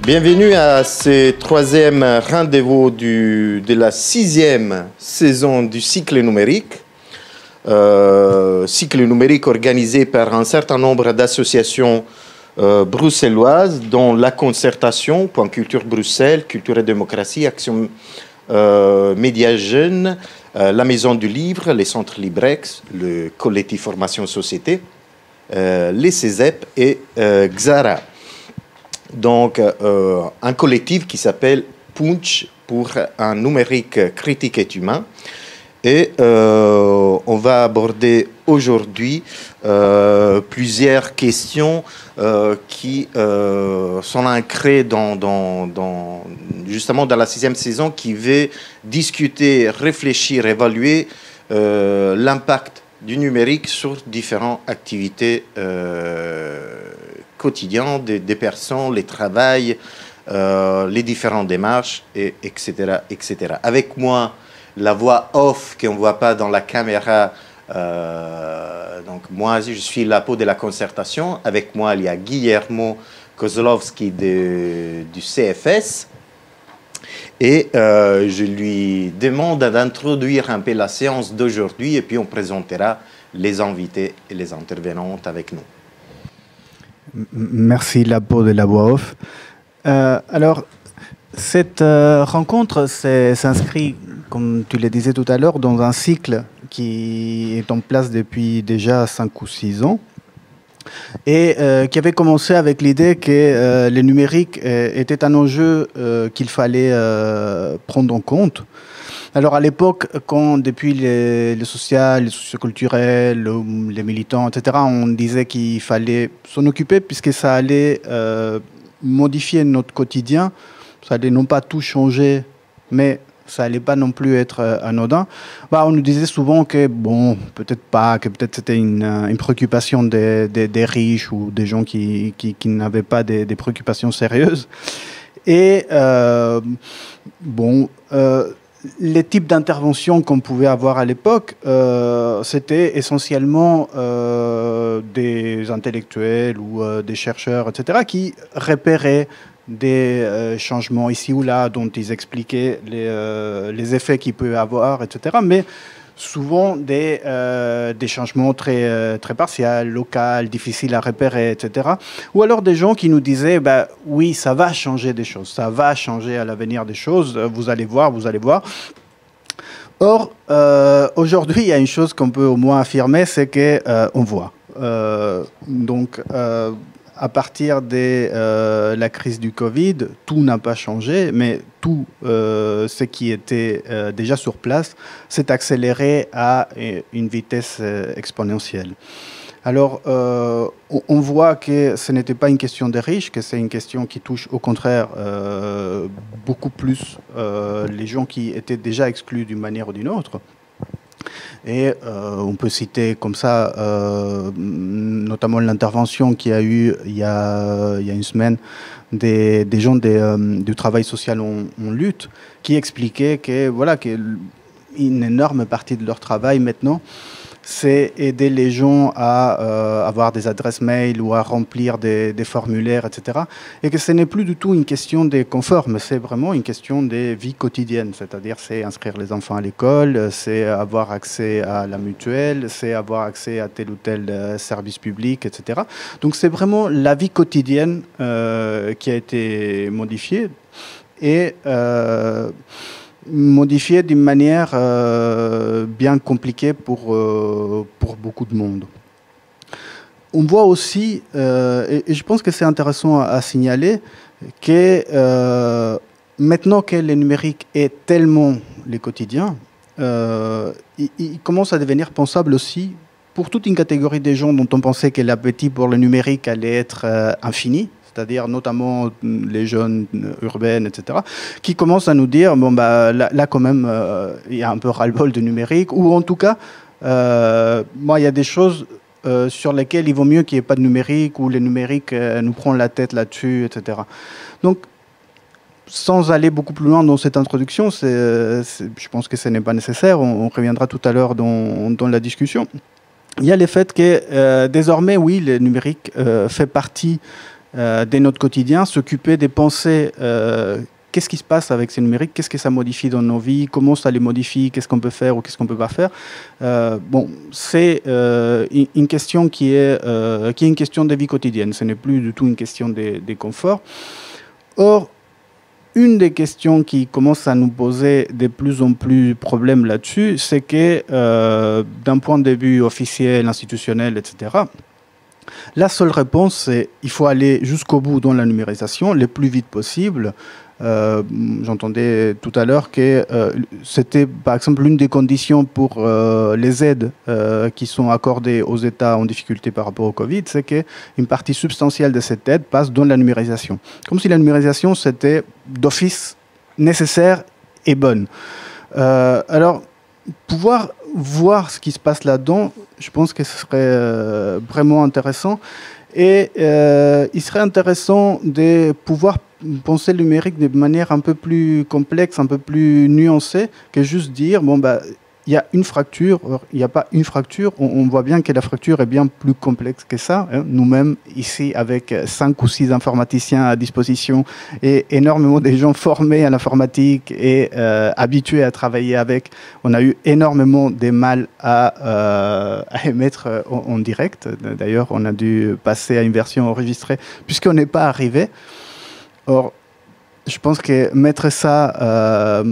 Bienvenue à ce troisième rendez-vous de la 6e saison du cycle numérique. Cycle numérique organisé par un certain nombre d'associations bruxelloises, dont la concertation, Point Culture Bruxelles, Culture et Démocratie, Action Média Jeunes, la Maison du Livre, les Centres Librex, le collectif Formation Société, les CESEP et Xara. Donc, un collectif qui s'appelle Punch pour un numérique critique et humain. Et on va aborder aujourd'hui plusieurs questions qui sont ancrées justement dans la 6e saison, qui veut discuter, réfléchir, évaluer l'impact du numérique sur différentes activités quotidiennes des personnes, les travails, les différentes démarches, etc., etc. Avec moi, la voix off qu'on ne voit pas dans la caméra. Donc moi, je suis la peau de la concertation. Avec moi, il y a Guillermo Kozlowski du CFS. Et je lui demande d'introduire un peu la séance d'aujourd'hui et puis on présentera les invités et les intervenantes avec nous. Merci Lapo de la voix off. Alors, cette rencontre s'inscrit, comme tu le disais tout à l'heure, dans un cycle qui est en place depuis déjà 5 ou 6 ans et qui avait commencé avec l'idée que le numérique était un enjeu qu'il fallait prendre en compte. Alors à l'époque, quand depuis les social, les socioculturels, les militants, etc., on disait qu'il fallait s'en occuper puisque ça allait modifier notre quotidien, ça allait non pas tout changer, mais ça allait pas non plus être anodin. Bah, on nous disait souvent que bon, peut-être pas, que peut-être c'était une préoccupation des riches ou des gens qui n'avaient pas des préoccupations sérieuses. Et les types d'interventions qu'on pouvait avoir à l'époque, c'était essentiellement des intellectuels ou des chercheurs, etc., qui repéraient des changements ici ou là, dont ils expliquaient les effets qu'ils peuvent avoir, etc., mais souvent des changements très partiels, locaux, difficiles à repérer, etc. Ou alors des gens qui nous disaient bah, « oui, ça va changer des choses, ça va changer à l'avenir des choses, vous allez voir, vous allez voir ». Or, aujourd'hui, il y a une chose qu'on peut au moins affirmer, c'est qu'on voit. À partir de la crise du Covid, tout n'a pas changé, mais tout ce qui était déjà sur place s'est accéléré à une vitesse exponentielle. Alors, on voit que ce n'était pas une question des riches, que c'est une question qui touche au contraire beaucoup plus les gens qui étaient déjà exclus d'une manière ou d'une autre. Et on peut citer comme ça notamment l'intervention qu'il y a eu il y a une semaine des gens du travail social en lutte qui expliquaient que voilà, qu'une énorme partie de leur travail maintenant, c'est aider les gens à avoir des adresses mail ou à remplir des formulaires, etc. Et que ce n'est plus du tout une question de confort, mais c'est vraiment une question de vie quotidienne. C'est-à-dire, c'est inscrire les enfants à l'école, c'est avoir accès à la mutuelle, c'est avoir accès à tel ou tel service public, etc. Donc, c'est vraiment la vie quotidienne qui a été modifiée. Et modifié d'une manière bien compliquée pour beaucoup de monde. On voit aussi, et je pense que c'est intéressant à signaler, que maintenant que le numérique est tellement le quotidien, il commence à devenir pensable aussi pour toute une catégorie des gens dont on pensait que l'appétit pour le numérique allait être infini, c'est-à-dire notamment les jeunes urbaines, etc., qui commencent à nous dire, bon, bah, là quand même, il y a un peu ras-le-bol de numérique, ou en tout cas, moi, il y a des choses sur lesquelles il vaut mieux qu'il n'y ait pas de numérique, ou le numérique nous prend la tête là-dessus, etc. Donc, sans aller beaucoup plus loin dans cette introduction, je pense que ce n'est pas nécessaire, on reviendra tout à l'heure dans la discussion. Il y a le fait que désormais, oui, le numérique fait partie de notre quotidien, s'occuper de penser qu'est-ce qui se passe avec ces numériques, qu'est-ce que ça modifie dans nos vies, comment ça les modifie, qu'est-ce qu'on peut faire ou qu'est-ce qu'on ne peut pas faire. Bon, c'est une question qui est une question de vie quotidienne, ce n'est plus du tout une question de confort. Or, une des questions qui commence à nous poser de plus en plus problèmes là-dessus, c'est que d'un point de vue officiel, institutionnel, etc., la seule réponse, c'est qu'il faut aller jusqu'au bout dans la numérisation, le plus vite possible. J'entendais tout à l'heure que c'était, par exemple, l'une des conditions pour les aides qui sont accordées aux États en difficulté par rapport au Covid, c'est qu'une partie substantielle de cette aide passe dans la numérisation. Comme si la numérisation, c'était d'office nécessaire et bonne. Alors, pouvoir voir ce qui se passe là-dedans, je pense que ce serait vraiment intéressant. Et il serait intéressant de pouvoir penser le numérique de manière un peu plus complexe, un peu plus nuancée, que juste dire, bon, bah, il y a une fracture, il n'y a pas une fracture, on voit bien que la fracture est bien plus complexe que ça. Hein. Nous-mêmes, ici, avec 5 ou 6 informaticiens à disposition et énormément de gens formés à l'informatique et habitués à travailler avec, on a eu énormément de mal à émettre en direct. D'ailleurs, on a dû passer à une version enregistrée puisqu'on n'est pas arrivé. Or, je pense que mettre ça...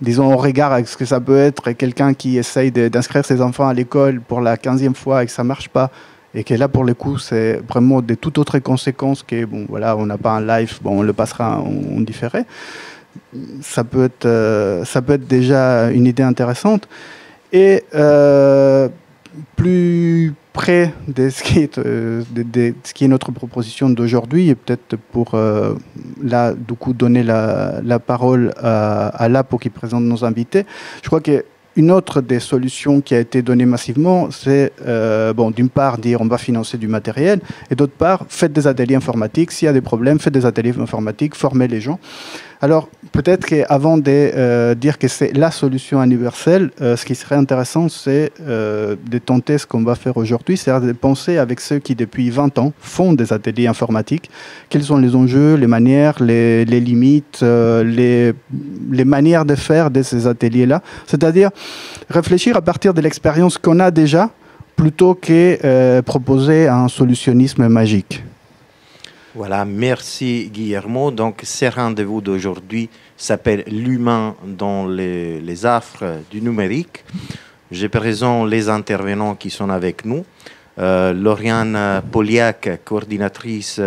disons, au regard avec ce que ça peut être quelqu'un qui essaye d'inscrire ses enfants à l'école pour la 15e fois et que ça ne marche pas, et que là, pour le coup, c'est vraiment de toutes autres conséquences que, bon, voilà, on n'a pas un live, bon, on le passera en différé. Ça peut être déjà une idée intéressante. Et plus près de ce qui est notre proposition d'aujourd'hui, et peut-être pour là, du coup, donner la parole à La pour qu'il présente nos invités. Je crois qu'une autre des solutions qui a été donnée massivement, c'est, bon, d'une part, dire on va financer du matériel, et d'autre part, faites des ateliers informatiques. S'il y a des problèmes, faites des ateliers informatiques, formez les gens. Alors, peut-être qu'avant de dire que c'est la solution universelle, ce qui serait intéressant, c'est de tenter ce qu'on va faire aujourd'hui, c'est-à-dire de penser avec ceux qui, depuis 20 ans, font des ateliers informatiques, quels sont les enjeux, les manières, les limites, les manières de faire de ces ateliers-là. C'est-à-dire réfléchir à partir de l'expérience qu'on a déjà, plutôt que proposer un solutionnisme magique. Voilà, merci Guillermo. Donc, ce rendez-vous d'aujourd'hui s'appelle l'humain dans les affres du numérique. Je présente les intervenants qui sont avec nous. Lauriane Poliak, coordinatrice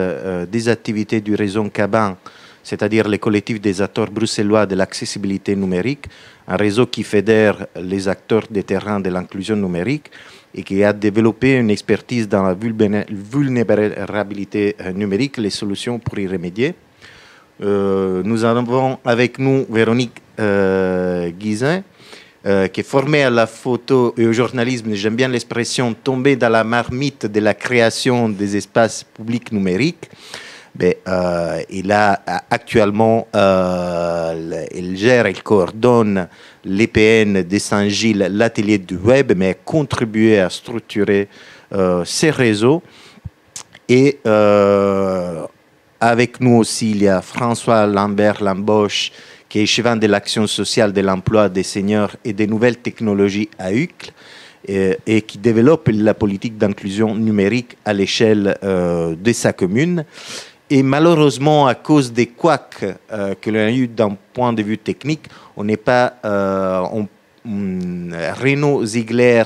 des activités du réseau Caban, c'est-à-dire le collectif des acteurs bruxellois de l'accessibilité numérique, un réseau qui fédère les acteurs des terrains de l'inclusion numérique et qui a développé une expertise dans la vulnérabilité numérique, les solutions pour y remédier. Nous avons avec nous Véronique Guizin, qui est formée à la photo et au journalisme, j'aime bien l'expression, tombée dans la marmite de la création des espaces publics numériques. Il a actuellement, il gère, il coordonne l'EPN de Saint-Gilles, l'atelier du web, mais a contribué à structurer ces réseaux. Et avec nous aussi, il y a François Lambert-Lamboche, qui est échevin de l'action sociale de l'emploi des seniors et des nouvelles technologies à Uccle, et qui développe la politique d'inclusion numérique à l'échelle de sa commune. Et malheureusement, à cause des couacs que l'on a eu d'un point de vue technique, on n'est pas... Renaud Ziegler,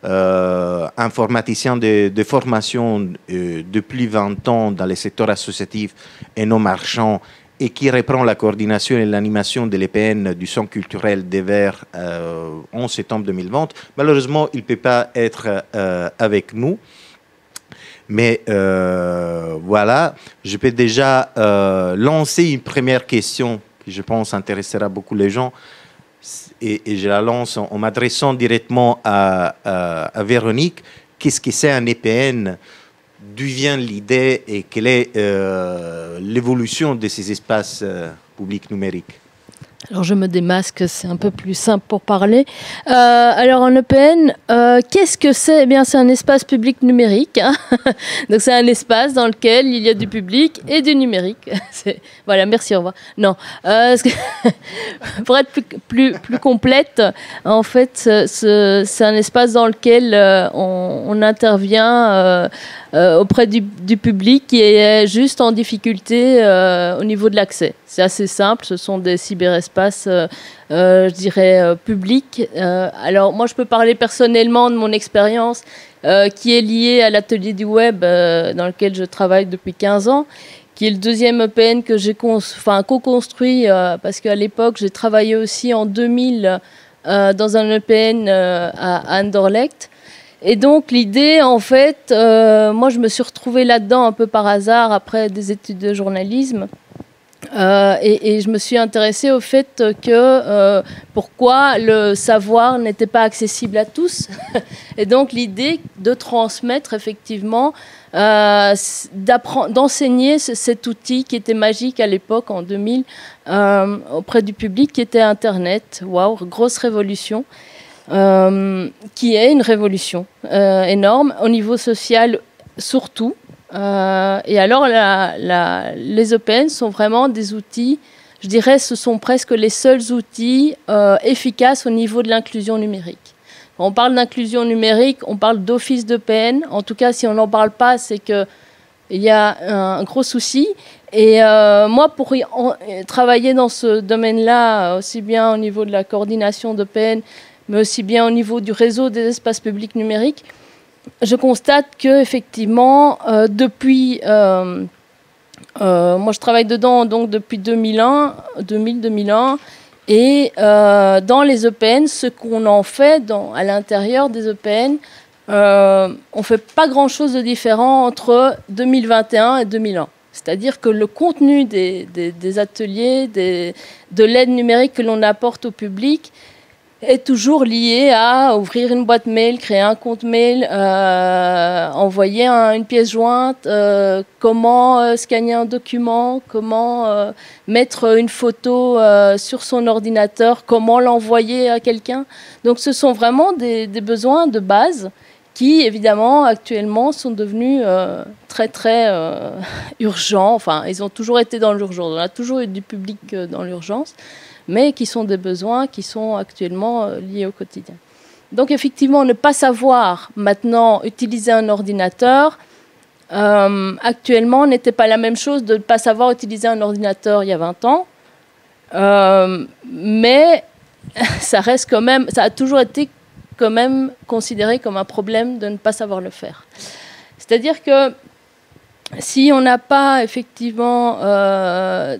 informaticien de formation depuis 20 ans dans le secteur associatif et non marchand, et qui reprend la coordination et l'animation de l'EPN du Centre culturel des Verts en septembre 2020. Malheureusement, il ne peut pas être avec nous. Mais voilà, je peux déjà lancer une première question qui, je pense, intéressera beaucoup les gens. Et je la lance en m'adressant directement à Véronique. Qu'est-ce que c'est un EPN? D'où vient l'idée et quelle est l'évolution de ces espaces publics numériques? Alors je me démasque, c'est un peu plus simple pour parler. Alors en EPN, qu'est-ce que c'est? Eh bien, c'est un espace public numérique. Hein. Donc c'est un espace dans lequel il y a du public et du numérique. Voilà, merci, au revoir. Non, pour être plus complète, en fait, c'est un espace dans lequel on intervient auprès du public qui est juste en difficulté au niveau de l'accès. C'est assez simple, ce sont des cyberespaces, je dirais, publics. Alors moi, je peux parler personnellement de mon expérience qui est liée à l'atelier du web dans lequel je travaille depuis 15 ans, qui est le deuxième EPN que j'ai co-construit, parce qu'à l'époque, j'ai travaillé aussi en 2000 dans un EPN à Anderlecht. Et donc l'idée, en fait, moi je me suis retrouvée là-dedans un peu par hasard après des études de journalisme. Et je me suis intéressée au fait que pourquoi le savoir n'était pas accessible à tous. Et donc l'idée de transmettre effectivement, d'enseigner cet outil qui était magique à l'époque, en 2000, auprès du public, qui était Internet. Waouh, grosse révolution. Qui est une révolution énorme, au niveau social surtout. Et alors, les EPN sont vraiment des outils, je dirais, ce sont presque les seuls outils efficaces au niveau de l'inclusion numérique. Quand on parle d'inclusion numérique, on parle d'office d'EPN. En tout cas, si on n'en parle pas, c'est qu'il y a un gros souci. Et moi, pour travailler dans ce domaine-là, aussi bien au niveau de la coordination d'EPN, mais aussi bien au niveau du réseau des espaces publics numériques, je constate qu'effectivement, depuis... moi, je travaille dedans donc, depuis 2000-2001. Et dans les EPN, ce qu'on en fait à l'intérieur des EPN, on ne fait pas grand-chose de différent entre 2021 et 2001. C'est-à-dire que le contenu des ateliers, de l'aide numérique que l'on apporte au public est toujours lié à ouvrir une boîte mail, créer un compte mail, envoyer une pièce jointe, comment scanner un document, comment mettre une photo sur son ordinateur, comment l'envoyer à quelqu'un. Donc ce sont vraiment des besoins de base qui, évidemment, actuellement, sont devenus très, très urgents. Enfin, ils ont toujours été dans l'urgence. On a toujours eu du public dans l'urgence, mais qui sont des besoins qui sont actuellement liés au quotidien. Donc, effectivement, ne pas savoir maintenant utiliser un ordinateur, actuellement, n'était pas la même chose de ne pas savoir utiliser un ordinateur il y a 20 ans. Mais ça reste quand même, ça a toujours été quand même considéré comme un problème de ne pas savoir le faire. C'est-à-dire que si on n'a pas effectivement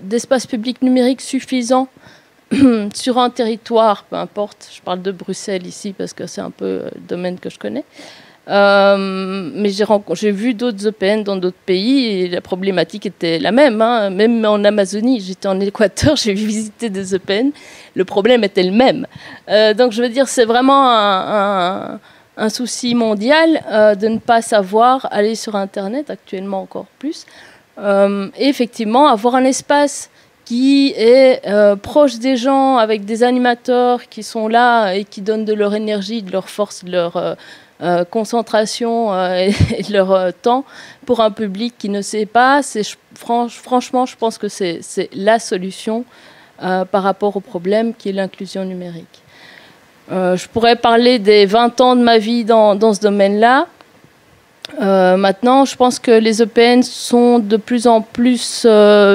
d'espace public numérique suffisant sur un territoire, peu importe, je parle de Bruxelles ici parce que c'est un peu le domaine que je connais, mais j'ai vu d'autres EPN dans d'autres pays et la problématique était la même. Hein. Même en Amazonie, j'étais en Équateur, j'ai visité des EPN, le problème était le même. Donc je veux dire, c'est vraiment un souci mondial de ne pas savoir aller sur Internet, actuellement encore plus, et effectivement avoir un espace qui est proche des gens, avec des animateurs qui sont là et qui donnent de leur énergie, de leur force, de leur concentration et de leur temps pour un public qui ne sait pas. Franchement, je pense que c'est la solution par rapport au problème qui est l'inclusion numérique. Je pourrais parler des 20 ans de ma vie dans ce domaine-là. Maintenant, je pense que les EPN sont de plus en plus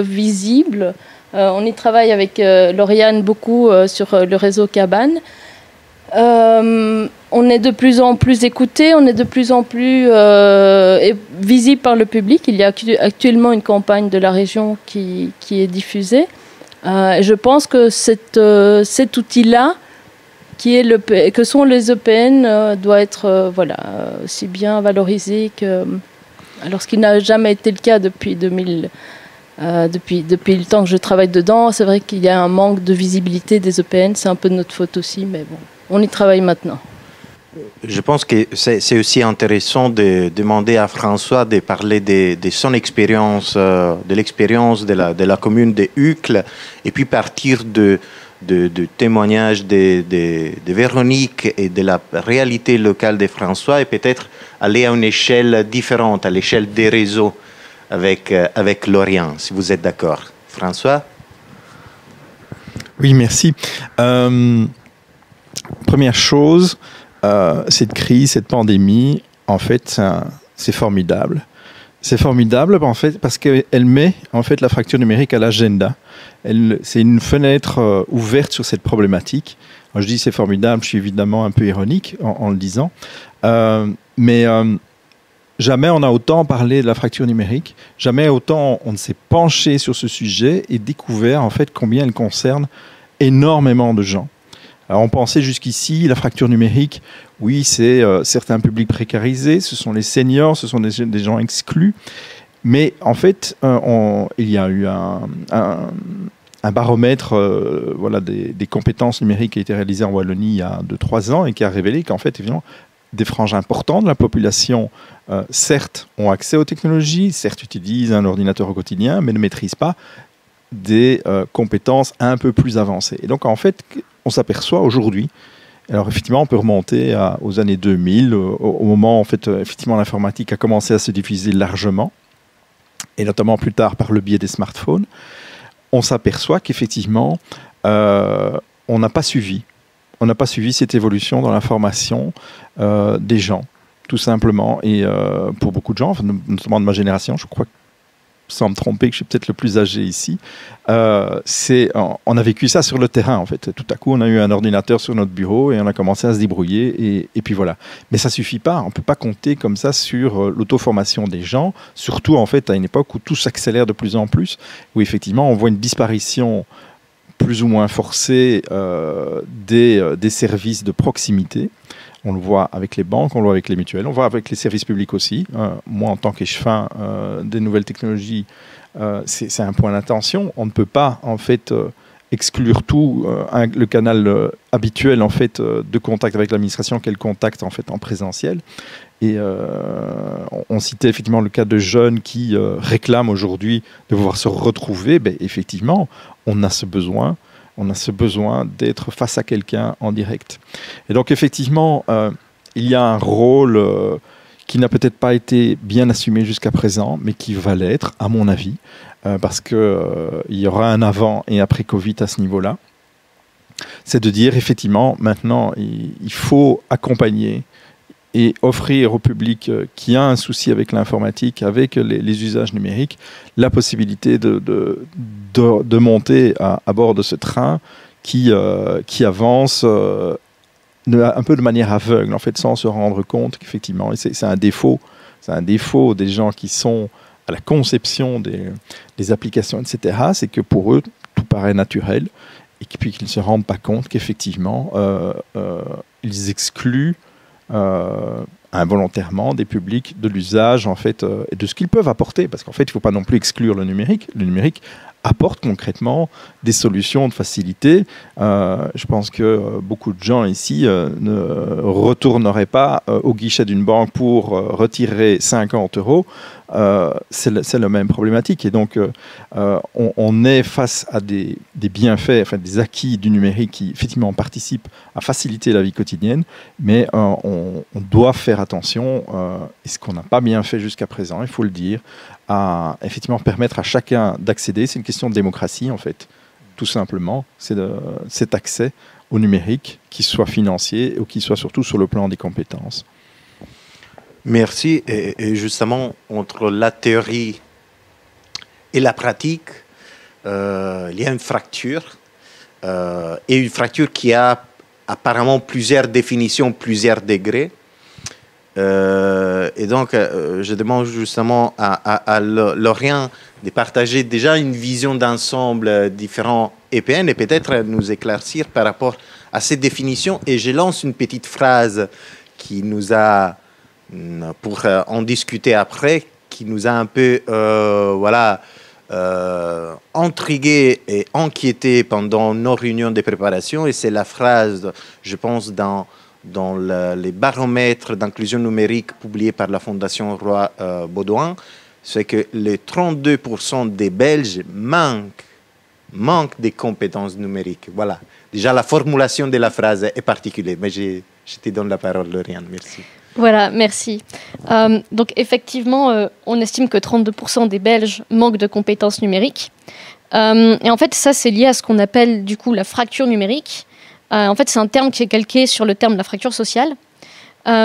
visibles. On y travaille avec Lauriane beaucoup sur le réseau Cabane. On est de plus en plus écouté, on est de plus en plus visible par le public. Il y a actuellement une campagne de la région qui est diffusée. Je pense que cet outil-là, que sont les EPN, doit être aussi bien valorisé que... Alors, ce qui n'a jamais été le cas depuis 2000. Depuis le temps que je travaille dedans, c'est vrai qu'il y a un manque de visibilité des EPN. C'est un peu de notre faute aussi, mais bon, on y travaille maintenant. Je pense que c'est aussi intéressant de demander à François de parler de son expérience, de l'expérience de la commune de Uccle, et puis partir de de témoignages de Véronique et de la réalité locale de François et peut-être aller à une échelle différente, à l'échelle des réseaux avec Lorient, si vous êtes d'accord. François? Oui, merci. Première chose, cette crise, cette pandémie, en fait, c'est formidable. C'est formidable en fait parce qu'elle met en fait la fracture numérique à l'agenda. C'est une fenêtre ouverte sur cette problématique. Alors, je dis c'est formidable, je suis évidemment un peu ironique en le disant, mais jamais on a autant parlé de la fracture numérique, jamais autant on ne s'est penché sur ce sujet et découvert en fait combien elle concerne énormément de gens. Alors on pensait jusqu'ici, la fracture numérique, oui, c'est certains publics précarisés, ce sont les seniors, ce sont des gens exclus. Mais en fait, il y a eu un baromètre voilà, des compétences numériques qui a été réalisé en Wallonie il y a 2-3 ans et qui a révélé qu'en fait, évidemment, des franges importantes de la population, certes, ont accès aux technologies, certes, utilisent un ordinateur au quotidien, mais ne maîtrisent pas des compétences un peu plus avancées. Et donc, en fait, on s'aperçoit aujourd'hui, alors effectivement, on peut remonter aux années 2000, au moment, en fait, effectivement, l'informatique a commencé à se diffuser largement, et notamment plus tard par le biais des smartphones. On s'aperçoit qu'effectivement, on n'a pas suivi. On n'a pas suivi cette évolution dans la formation des gens, tout simplement. Et pour beaucoup de gens, notamment de ma génération, je crois, sans me tromper, que je suis peut-être le plus âgé ici, on a vécu ça sur le terrain, en fait. Tout à coup, on a eu un ordinateur sur notre bureau et on a commencé à se débrouiller, et puis voilà. Mais ça ne suffit pas. On ne peut pas compter comme ça sur l'auto-formation des gens, surtout, en fait, à une époque où tout s'accélère de plus en plus, où effectivement, on voit une disparition plus ou moins forcée des services de proximité. On le voit avec les banques, on le voit avec les mutuelles, on le voit avec les services publics aussi. Moi, en tant qu'échevin des nouvelles technologies, c'est un point d'attention. On ne peut pas, en fait, exclure tout le canal habituel, en fait, de contact avec l'administration, qu'est le contact, en fait, en présentiel. Et on citait effectivement le cas de jeunes qui réclament aujourd'hui de pouvoir se retrouver. Ben, effectivement, on a ce besoin. On a ce besoin d'être face à quelqu'un en direct. Et donc, effectivement, il y a un rôle qui n'a peut-être pas été bien assumé jusqu'à présent, mais qui va l'être, à mon avis, parce qu'il y aura un avant et après Covid à ce niveau-là. C'est de dire, effectivement, maintenant, il faut accompagner et offrir au public qui a un souci avec l'informatique, avec les usages numériques, la possibilité de monter à bord de ce train qui avance un peu de manière aveugle, en fait, sans se rendre compte qu'effectivement, et c'est un défaut des gens qui sont à la conception des applications, etc., c'est que pour eux, tout paraît naturel, et puis qu'ils ne se rendent pas compte qu'effectivement, ils excluent involontairement des publics de l'usage en fait et de ce qu'ils peuvent apporter, parce qu'en fait il ne faut pas non plus exclure le numérique. Le numérique apporte concrètement des solutions de facilité. Je pense que beaucoup de gens ici ne retourneraient pas au guichet d'une banque pour retirer 50 €. C'est la même problématique, et donc on est face à des bienfaits, enfin des acquis du numérique qui effectivement participent à faciliter la vie quotidienne, mais on doit faire attention, et ce qu'on n'a pas bien fait jusqu'à présent, il faut le dire, à effectivement permettre à chacun d'accéder. C'est une question de démocratie en fait, tout simplement. C'est cet accès au numérique, qu'il soit financier ou qu'il soit surtout sur le plan des compétences. Merci. Et justement, entre la théorie et la pratique, il y a une fracture. Et une fracture qui a apparemment plusieurs définitions, plusieurs degrés. Et donc, je demande justement à Lorient de partager déjà une vision d'ensemble différents EPN et peut-être nous éclaircir par rapport à ces définitions. Et je lance une petite phrase qui nous a, pour en discuter après, qui nous a un peu intrigué et inquiété pendant nos réunions de préparation. Et c'est la phrase, je pense, dans les baromètres d'inclusion numérique publiés par la Fondation Roi Baudouin, c'est que les 32% des Belges manquent manquent des compétences numériques. Voilà. Déjà, la formulation de la phrase est particulière, mais je te donne la parole, Lauriane. Merci. Voilà, merci. Donc effectivement, on estime que 32% des Belges manquent de compétences numériques. Et en fait, ça, c'est lié à ce qu'on appelle du coup la fracture numérique. En fait, c'est un terme qui est calqué sur le terme de la fracture sociale.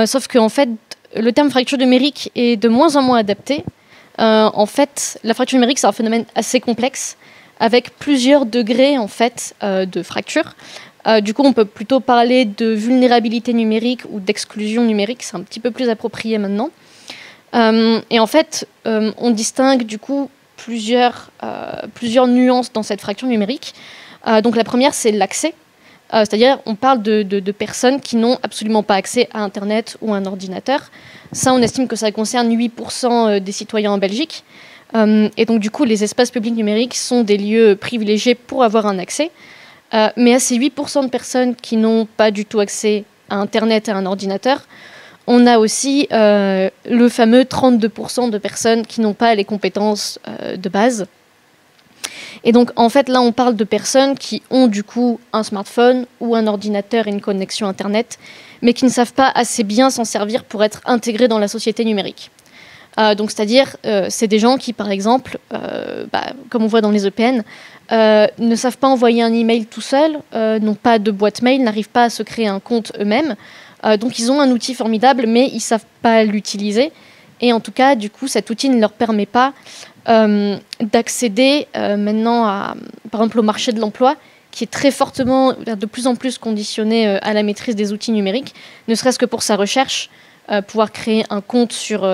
Sauf qu'en fait, le terme fracture numérique est de moins en moins adapté. En fait, la fracture numérique, c'est un phénomène assez complexe, avec plusieurs degrés en fait, de fracture. Du coup, on peut plutôt parler de vulnérabilité numérique ou d'exclusion numérique. C'est un petit peu plus approprié maintenant. Et en fait, on distingue du coup plusieurs nuances dans cette fracture numérique. Donc la première, c'est l'accès. C'est-à-dire, on parle de personnes qui n'ont absolument pas accès à Internet ou à un ordinateur. Ça, on estime que ça concerne 8% des citoyens en Belgique. Et donc, du coup, les espaces publics numériques sont des lieux privilégiés pour avoir un accès. Mais à ces 8% de personnes qui n'ont pas du tout accès à Internet et à un ordinateur, on a aussi le fameux 32% de personnes qui n'ont pas les compétences de base. Et donc, en fait, là, on parle de personnes qui ont du coup un smartphone ou un ordinateur et une connexion Internet, mais qui ne savent pas assez bien s'en servir pour être intégrés dans la société numérique. Donc, c'est-à-dire, c'est des gens qui, par exemple, comme on voit dans les EPN, ne savent pas envoyer un email tout seul, n'ont pas de boîte mail, n'arrivent pas à se créer un compte eux-mêmes. Donc, ils ont un outil formidable, mais ils ne savent pas l'utiliser. Et en tout cas, du coup, cet outil ne leur permet pas d'accéder maintenant, par exemple, au marché de l'emploi, qui est très fortement, de plus en plus conditionné à la maîtrise des outils numériques, ne serait-ce que pour sa recherche, pouvoir créer un compte sur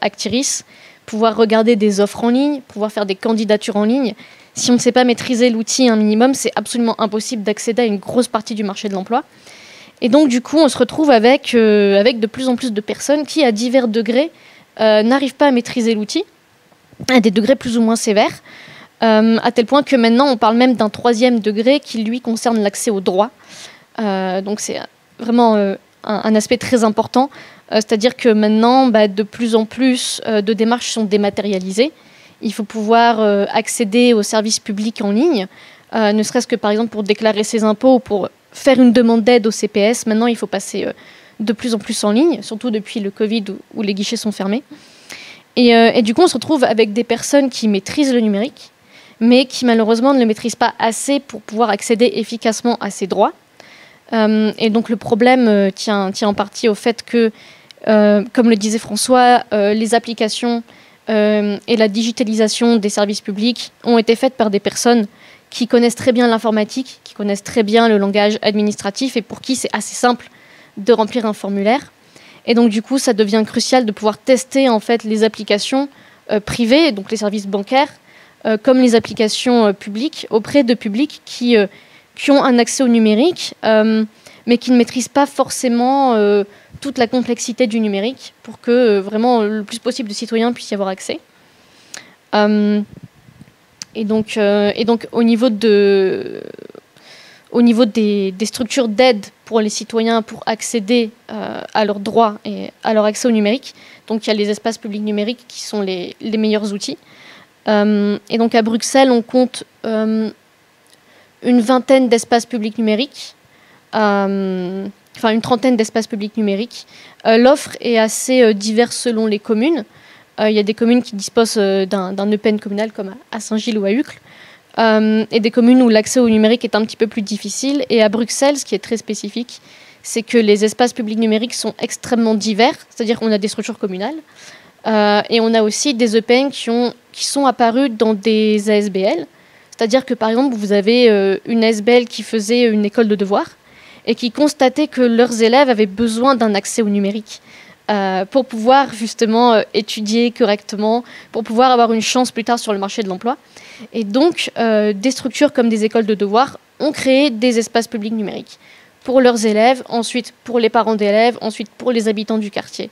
Actiris, pouvoir regarder des offres en ligne, pouvoir faire des candidatures en ligne. Si on ne sait pas maîtriser l'outil un minimum, c'est absolument impossible d'accéder à une grosse partie du marché de l'emploi. Et donc, du coup, on se retrouve avec de plus en plus de personnes qui, à divers degrés, n'arrivent pas à maîtriser l'outil, à des degrés plus ou moins sévères, à tel point que maintenant, on parle même d'un 3e degré qui, lui, concerne l'accès au droit. Donc, c'est vraiment un aspect très important. C'est-à-dire que maintenant, de plus en plus de démarches sont dématérialisées. Il faut pouvoir accéder aux services publics en ligne, ne serait-ce que par exemple pour déclarer ses impôts ou pour faire une demande d'aide au CPS. Maintenant, il faut passer de plus en plus en ligne, surtout depuis le Covid où les guichets sont fermés. Et du coup, on se retrouve avec des personnes qui maîtrisent le numérique, mais qui malheureusement ne le maîtrisent pas assez pour pouvoir accéder efficacement à ces droits. Et donc le problème tient en partie au fait que, comme le disait François, les applications et la digitalisation des services publics ont été faites par des personnes qui connaissent très bien l'informatique, qui connaissent très bien le langage administratif et pour qui c'est assez simple de remplir un formulaire. Et donc du coup, ça devient crucial de pouvoir tester en fait les applications privées, donc les services bancaires, comme les applications publiques, auprès de publics qui ont un accès au numérique, mais qui ne maîtrisent pas forcément toute la complexité du numérique pour que vraiment le plus possible de citoyens puissent y avoir accès. Et donc au niveau des structures d'aide pour les citoyens pour accéder à leurs droits et à leur accès au numérique, donc il y a les espaces publics numériques qui sont les meilleurs outils. Et donc à Bruxelles, on compte une 20aine d'espaces publics numériques, une 30aine d'espaces publics numériques. L'offre est assez diverse selon les communes. Il y a des communes qui disposent d'un EPN communal comme à Saint-Gilles ou à Uccle, et des communes où l'accès au numérique est un petit peu plus difficile. Et à Bruxelles, ce qui est très spécifique, c'est que les espaces publics numériques sont extrêmement divers, c'est-à-dire qu'on a des structures communales, et on a aussi des EPN qui sont apparus dans des ASBL, c'est-à-dire que par exemple, vous avez une ASBL qui faisait une école de devoirs et qui constatait que leurs élèves avaient besoin d'un accès au numérique pour pouvoir justement étudier correctement, pour pouvoir avoir une chance plus tard sur le marché de l'emploi. Et donc, des structures comme des écoles de devoirs ont créé des espaces publics numériques pour leurs élèves, ensuite pour les parents d'élèves, ensuite pour les habitants du quartier.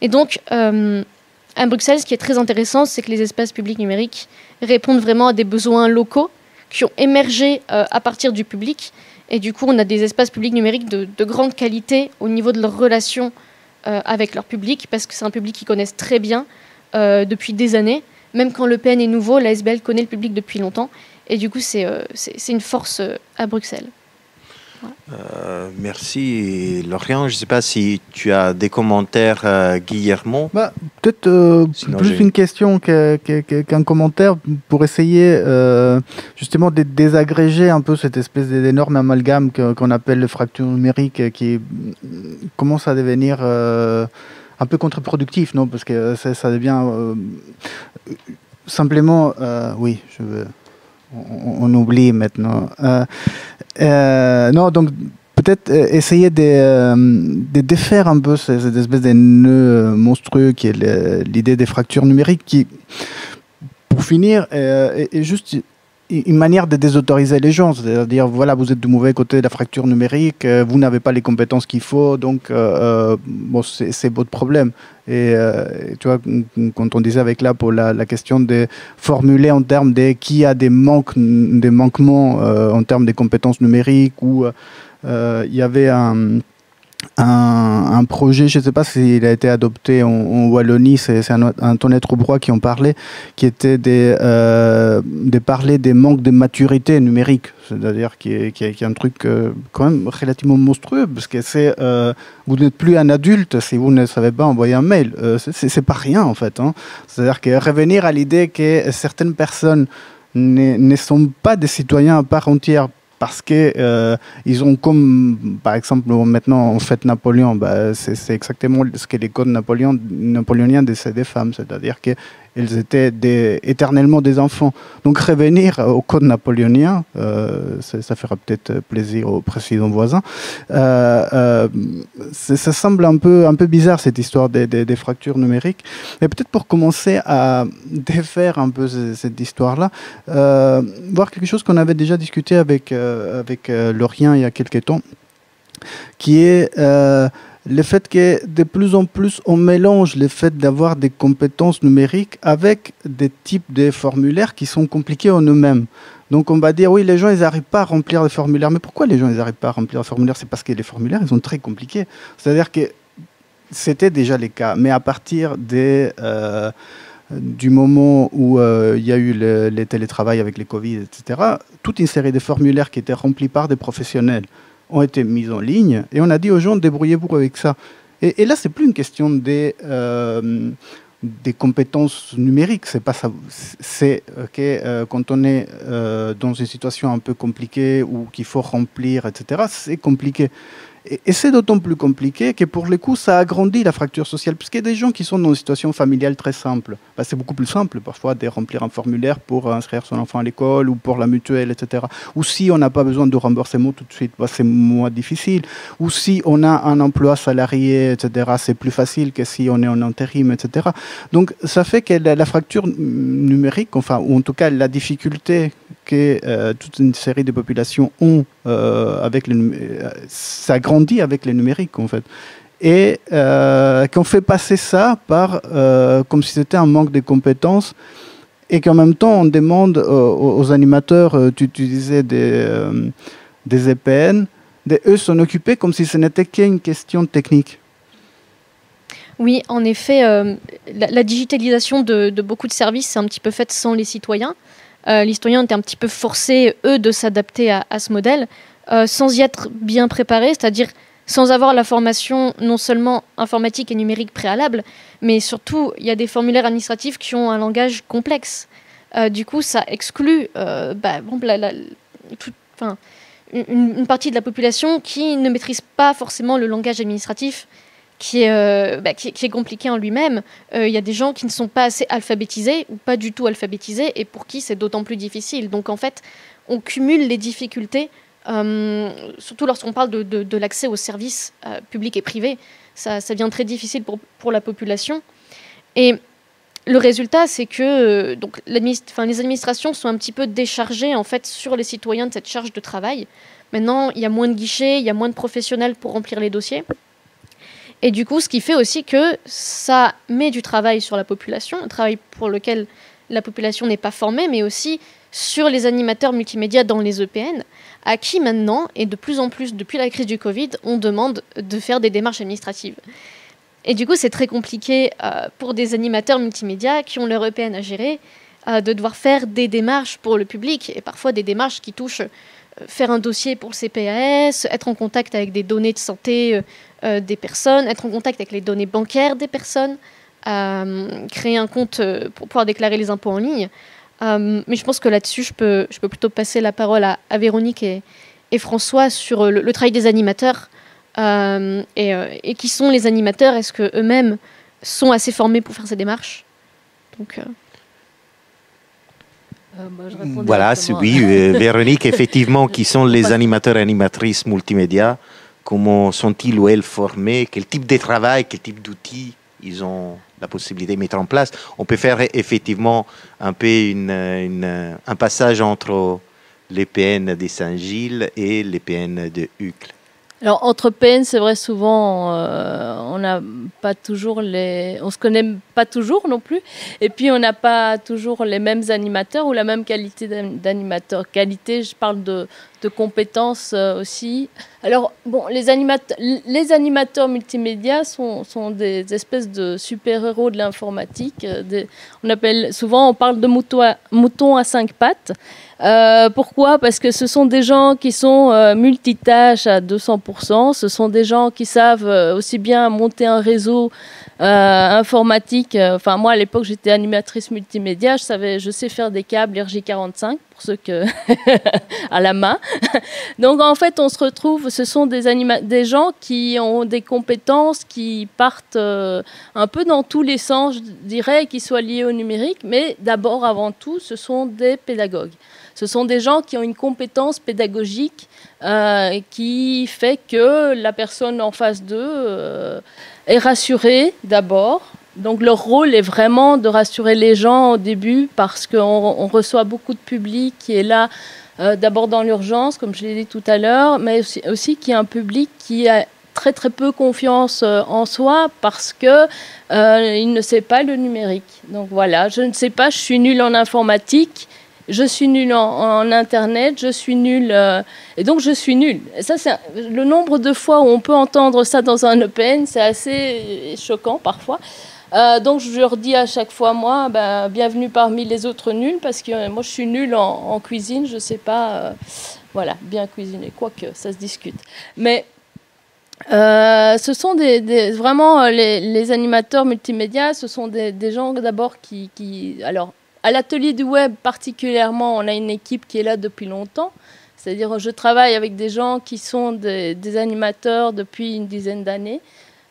Et donc, à Bruxelles, ce qui est très intéressant, c'est que les espaces publics numériques répondent vraiment à des besoins locaux qui ont émergé à partir du public. Et du coup, on a des espaces publics numériques de grande qualité au niveau de leurs relations avec leur public, parce que c'est un public qu'ils connaissent très bien depuis des années. Même quand l'EPN est nouveau, l'ASBL connaît le public depuis longtemps. Et du coup, c'est une force à Bruxelles. Merci Lauriane. Je ne sais pas si tu as des commentaires, Guillermo. Peut-être Sinon, plus une question qu'un commentaire pour essayer justement de désagréger un peu cette espèce d'énorme amalgame qu'on appelle le fracture numérique qui commence à devenir un peu contre-productif, non? Parce que ça devient simplement... oui, on oublie maintenant. Non, donc peut-être essayer de défaire un peu cette espèce de nœud monstrueux qui est l'idée des fractures numériques qui, pour finir, est juste une manière de désautoriser les gens. C'est-à-dire, voilà, vous êtes du mauvais côté de la fracture numérique, vous n'avez pas les compétences qu'il faut, donc bon, c'est votre problème. Et tu vois, quand on disait avec là pour la question de formuler en termes de qui a des manquements en termes de compétences numériques, ou il y avait un projet, je ne sais pas s'il a été adopté en Wallonie, c'est Antoinette Roubroy qui en parlait, qui était de parler des manques de maturité numérique, c'est-à-dire qui est un truc quand même relativement monstrueux, parce que c'est vous n'êtes plus un adulte si vous ne savez pas envoyer un mail. C'est pas rien en fait, hein. C'est-à-dire que revenir à l'idée que certaines personnes ne sont pas des citoyens à part entière parce que ils ont, comme par exemple maintenant on fête Napoléon, c'est exactement ce que les codes napoléoniens disaient des femmes, c'est-à-dire qu'elles étaient éternellement des enfants. Donc revenir au code napoléonien, ça fera peut-être plaisir aux présidents voisins. Ça semble un peu bizarre cette histoire des fractures numériques. Mais peut-être pour commencer à défaire un peu cette histoire-là, voir quelque chose qu'on avait déjà discuté avec Lauriane il y a quelques temps, qui est le fait que de plus en plus on mélange le fait d'avoir des compétences numériques avec des types de formulaires qui sont compliqués en eux-mêmes. Donc on va dire, oui, les gens, ils n'arrivent pas à remplir les formulaires. Mais pourquoi les gens, ils n'arrivent pas à remplir les formulaires? C'est parce que les formulaires, ils sont très compliqués. C'est-à-dire que c'était déjà le cas. Mais à partir du moment où il y a eu le télétravail avec les Covid, etc., toute une série de formulaires qui étaient remplis par des professionnels ont été mis en ligne, et on a dit aux gens, débrouillez-vous avec ça. Et là, c'est plus une question des compétences numériques. C'est pas ça. C'est que quand on est dans une situation un peu compliquée ou qu'il faut remplir, etc., c'est compliqué. Et c'est d'autant plus compliqué que pour le coup, ça agrandit la fracture sociale. Puisqu'il y a des gens qui sont dans une situation familiale très simple. C'est beaucoup plus simple parfois de remplir un formulaire pour inscrire son enfant à l'école ou pour la mutuelle, etc. Ou si on n'a pas besoin de remboursement tout de suite, c'est moins difficile. Ou si on a un emploi salarié, etc., c'est plus facile que si on est en intérim, etc. Donc ça fait que la fracture numérique, enfin, ou en tout cas la difficulté que toute une série de populations ont ça grandit avec les numériques en fait, et qu'on fait passer ça par comme si c'était un manque de compétences, et qu'en même temps on demande aux animateurs, tu disais des EPN, eux s'en occuper comme si ce n'était qu'une question technique. Oui, en effet, la digitalisation de beaucoup de services c'est un petit peu faite sans les citoyens. Les citoyens étaient un petit peu forcés, eux, de s'adapter à ce modèle, sans y être bien préparés, c'est-à-dire sans avoir la formation non seulement informatique et numérique préalable, mais surtout, il y a des formulaires administratifs qui ont un langage complexe. Du coup, ça exclut une partie de la population qui ne maîtrise pas forcément le langage administratif, qui est compliqué en lui-même. Il y a des gens qui ne sont pas assez alphabétisés ou pas du tout alphabétisés, et pour qui c'est d'autant plus difficile. Donc en fait, on cumule les difficultés, surtout lorsqu'on parle de l'accès aux services publics et privés. Ça devient très difficile pour la population. Et le résultat, c'est que les administrations sont un petit peu déchargées en fait, sur les citoyens de cette charge de travail. Maintenant, il y a moins de guichets, il y a moins de professionnels pour remplir les dossiers. Et du coup, ce qui fait aussi que ça met du travail sur la population, un travail pour lequel la population n'est pas formée, mais aussi sur les animateurs multimédia dans les EPN, à qui maintenant, et de plus en plus depuis la crise du Covid, on demande de faire des démarches administratives. Et du coup, c'est très compliqué pour des animateurs multimédia qui ont leur EPN à gérer, de devoir faire des démarches pour le public, et parfois des démarches qui touchent faire un dossier pour le CPAS, être en contact avec des données de santé des personnes, être en contact avec les données bancaires des personnes, créer un compte pour pouvoir déclarer les impôts en ligne. Mais je pense que là-dessus, je peux plutôt passer la parole à Véronique et François sur le travail des animateurs et qui sont les animateurs. Est-ce qu'eux-mêmes sont assez formés pour faire ces démarches? Donc, voilà, oui, Véronique, effectivement, qui sont les animateurs et animatrices multimédia, comment sont-ils ou elles formés, quel type de travail, quel type d'outils ils ont la possibilité de mettre en place. On peut faire effectivement un peu un passage entre les PN de Saint-Gilles et les PN de Uccle. Alors, entre PN, c'est vrai, souvent, on n'a pas toujours on se connaît pas toujours non plus. Et puis, on n'a pas toujours les mêmes animateurs ou la même qualité d'animateur. Qualité, je parle de compétences aussi. Alors, bon, les animateurs multimédia sont des espèces de super-héros de l'informatique. On parle de moutons à 5 pattes. Pourquoi? Parce que ce sont des gens qui sont multitâches à 200%. Ce sont des gens qui savent aussi bien monter un réseau informatique. Enfin, moi, à l'époque, j'étais animatrice multimédia. Je sais faire des câbles RJ45, pour ceux à la main. Donc, en fait, on se retrouve, ce sont des gens qui ont des compétences qui partent un peu dans tous les sens, je dirais, qui soient liés au numérique. Mais d'abord, avant tout, ce sont des pédagogues. Ce sont des gens qui ont une compétence pédagogique qui fait que la personne en face d'eux est rassurée d'abord. Donc leur rôle est vraiment de rassurer les gens au début parce qu'on reçoit beaucoup de public qui est là d'abord dans l'urgence, comme je l'ai dit tout à l'heure, mais aussi qui est un public qui a très très peu confiance en soi parce que il ne sait pas le numérique. Donc voilà, je ne sais pas, je suis nulle en informatique. Je suis nulle en Internet, je suis nulle, et donc je suis nulle. Et ça, c'est le nombre de fois où on peut entendre ça dans un EPN, c'est assez choquant parfois. Donc je leur dis à chaque fois, moi, bienvenue parmi les autres nuls, parce que moi je suis nulle en cuisine, je ne sais pas, voilà, bien cuisiner, quoique ça se discute. Mais ce sont vraiment les animateurs multimédia, ce sont des gens d'abord qui alors, à l'atelier du web particulièrement, on a une équipe qui est là depuis longtemps. C'est-à-dire, je travaille avec des gens qui sont des animateurs depuis une dizaine d'années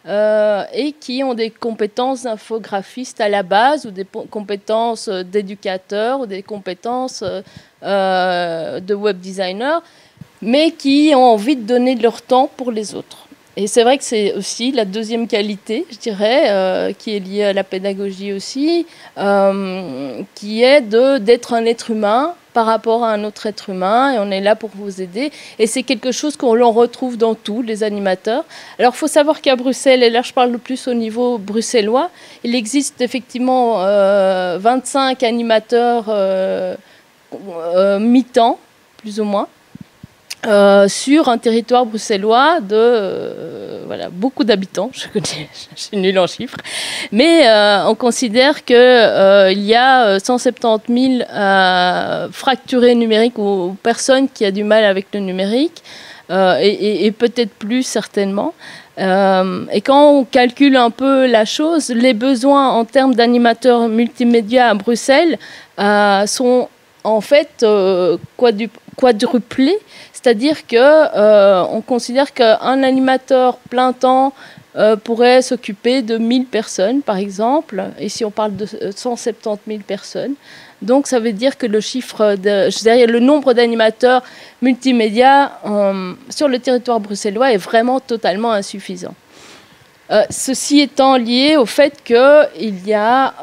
et qui ont des compétences d'infographistes à la base ou des compétences d'éducateurs ou des compétences de web designer, mais qui ont envie de donner de leur temps pour les autres. Et c'est vrai que c'est aussi la deuxième qualité, je dirais, qui est liée à la pédagogie aussi, qui est d'être un être humain par rapport à un autre être humain, et on est là pour vous aider. Et c'est quelque chose qu'on retrouve dans tous les animateurs. Alors, il faut savoir qu'à Bruxelles, et là je parle le plus au niveau bruxellois, il existe effectivement 25 animateurs mi-temps, plus ou moins, sur un territoire bruxellois de beaucoup d'habitants. Je suis nulle en chiffres. Mais on considère qu'il y a 170 000 fracturés numériques ou personnes qui ont du mal avec le numérique, et peut-être plus certainement. Et quand on calcule un peu la chose, les besoins en termes d'animateurs multimédia à Bruxelles sont en fait quadruplés. C'est-à-dire qu'on considère qu'un animateur plein temps pourrait s'occuper de 1000 personnes, par exemple. Et si on parle de 170 000 personnes. Donc, ça veut dire que le nombre d'animateurs multimédia sur le territoire bruxellois est vraiment totalement insuffisant. Ceci étant lié au fait qu'il y a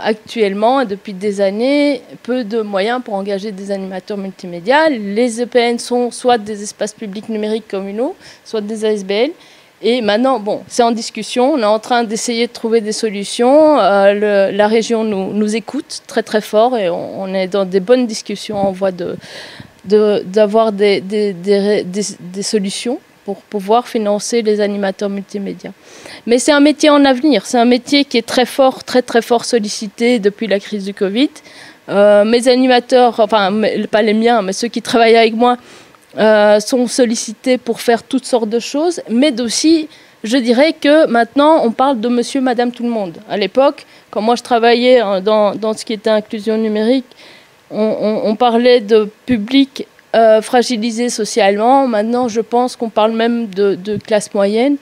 actuellement, et depuis des années, peu de moyens pour engager des animateurs multimédia. Les EPN sont soit des espaces publics numériques communaux, soit des ASBL. Et maintenant, bon, c'est en discussion. On est en train d'essayer de trouver des solutions. La région nous écoute très très fort et on est dans des bonnes discussions en voie d'avoir des solutions pour pouvoir financer les animateurs multimédia. Mais c'est un métier en avenir, c'est un métier qui est très fort, très très fort sollicité depuis la crise du Covid, Mes animateurs, enfin pas les miens, mais ceux qui travaillent avec moi, sont sollicités pour faire toutes sortes de choses, mais aussi, je dirais que maintenant, on parle de monsieur, madame, tout le monde. À l'époque, quand moi je travaillais dans ce qui était inclusion numérique, on parlait de public fragilisé socialement. Maintenant, je pense qu'on parle même de classe moyenne.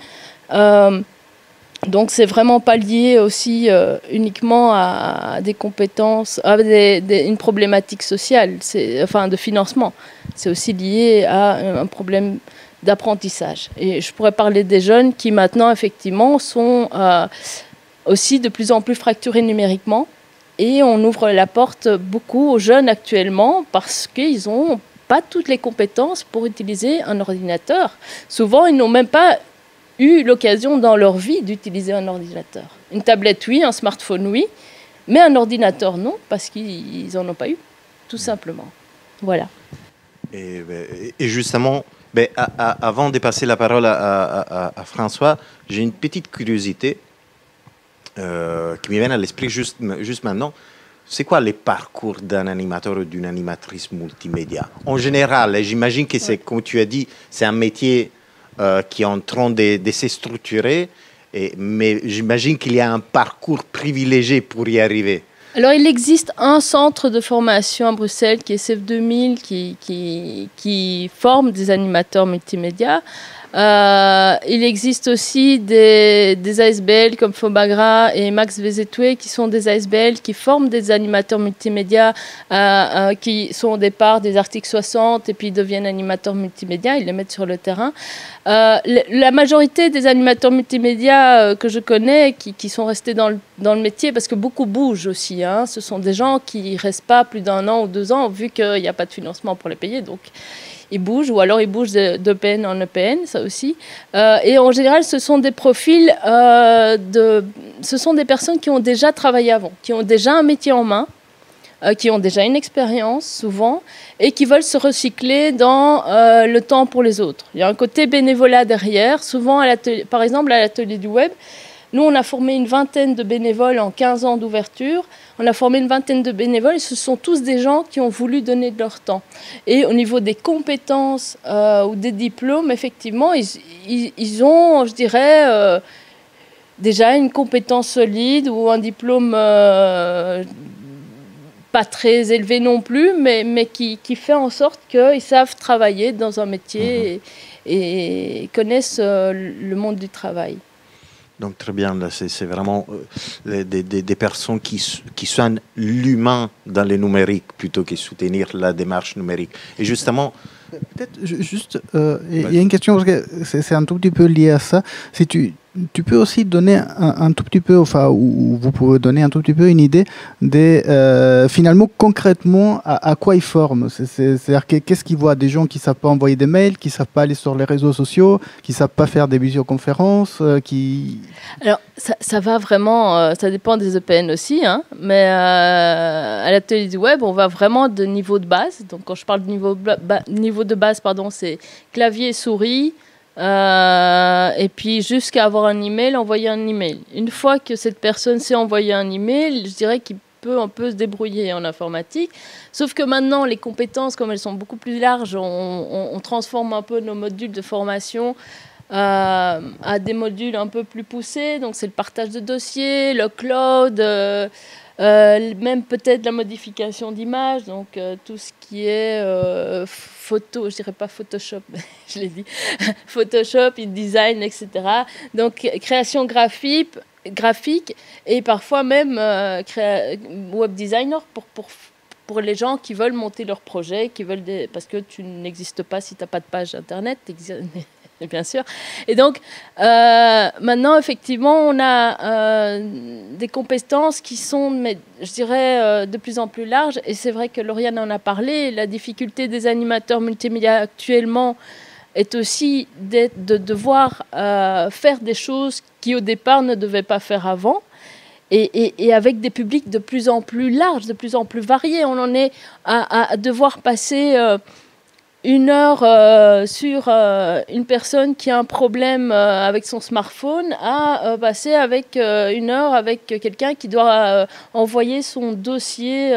Donc, c'est vraiment pas lié aussi uniquement à des compétences, à une problématique sociale, enfin de financement. C'est aussi lié à un problème d'apprentissage. Et je pourrais parler des jeunes qui maintenant, effectivement, sont aussi de plus en plus fracturés numériquement. Et on ouvre la porte beaucoup aux jeunes actuellement parce qu'ils n'ont pas toutes les compétences pour utiliser un ordinateur. Souvent, ils n'ont même pas eu l'occasion dans leur vie d'utiliser un ordinateur. Une tablette, oui, un smartphone, oui, mais un ordinateur, non, parce qu'ils n'en ont pas eu, tout simplement. Voilà. Et justement, avant de passer la parole à François, j'ai une petite curiosité qui me vient à l'esprit juste maintenant. C'est quoi les parcours d'un animateur ou d'une animatrice multimédia? En général, j'imagine que c'est, comme tu as dit, c'est un métier qui est en train de se structurer, mais j'imagine qu'il y a un parcours privilégié pour y arriver. Alors, il existe un centre de formation à Bruxelles qui est CEF 2000 qui forme des animateurs multimédia. Il existe aussi des ASBL comme Fobagra et Max VZW qui sont des ASBL qui forment des animateurs multimédia qui sont au départ des articles 60 et puis deviennent animateurs multimédia, ils les mettent sur le terrain. La majorité des animateurs multimédia que je connais qui sont restés dans le métier, parce que beaucoup bougent aussi, hein, ce sont des gens qui ne restent pas plus d'1 an ou 2 ans vu qu'il n'y a pas de financement pour les payer, donc ils bougent, ou alors ils bougent d'EPN en EPN, ça aussi. Et en général, ce sont des profils, ce sont des personnes qui ont déjà travaillé avant, qui ont déjà un métier en main, qui ont déjà une expérience souvent, et qui veulent se recycler dans le temps pour les autres. Il y a un côté bénévolat derrière. Souvent, par exemple, à l'atelier du web, nous, on a formé une vingtaine de bénévoles en 15 ans d'ouverture. On a formé une vingtaine de bénévoles et ce sont tous des gens qui ont voulu donner de leur temps. Et au niveau des compétences ou des diplômes, effectivement, ils ont, je dirais, déjà une compétence solide ou un diplôme pas très élevé non plus, mais qui fait en sorte qu'ils savent travailler dans un métier et connaissent le monde du travail. Donc très bien, là, c'est vraiment des personnes qui soignent l'humain dans le numérique plutôt que soutenir la démarche numérique. Et justement... Peut-être juste, il y a une question, parce que c'est un tout petit peu lié à ça. Si tu peux aussi donner un tout petit peu, enfin, ou vous pouvez donner un tout petit peu une idée de, finalement, concrètement, à quoi ils forment. C'est-à-dire qu'est-ce qu'ils voient? Des gens qui ne savent pas envoyer des mails, qui ne savent pas aller sur les réseaux sociaux, qui ne savent pas faire des visioconférences, qui... Alors, ça va vraiment, ça dépend des EPN aussi, hein, mais à l'atelier du web, on va vraiment de niveau de base. Donc, quand je parle de niveau de base, pardon, c'est clavier, souris, et puis jusqu'à avoir un email, envoyer un email. Une fois que cette personne sait envoyer un email, je dirais qu'il peut un peu se débrouiller en informatique. Sauf que maintenant, les compétences, comme elles sont beaucoup plus larges, on transforme un peu nos modules de formation à des modules un peu plus poussés. Donc c'est le partage de dossiers, le cloud, même peut-être la modification d'images, donc tout ce qui est photo, je dirais pas Photoshop, je l'ai dit, Photoshop, InDesign, etc. Donc création graphique et parfois même web designer pour les gens qui veulent monter leur projet, parce que tu n'existes pas si tu n'as pas de page internet, bien sûr. Et donc, maintenant, effectivement, on a des compétences qui sont, mais, je dirais, de plus en plus larges. Et c'est vrai que Lauriane en a parlé. La difficulté des animateurs multimédia actuellement est aussi de devoir faire des choses qui, au départ, ne devaient pas faire avant. Et avec des publics de plus en plus larges, de plus en plus variés. On en est à devoir passer... 1 heure sur une personne qui a un problème avec son smartphone à passer avec 1 heure avec quelqu'un qui doit envoyer son dossier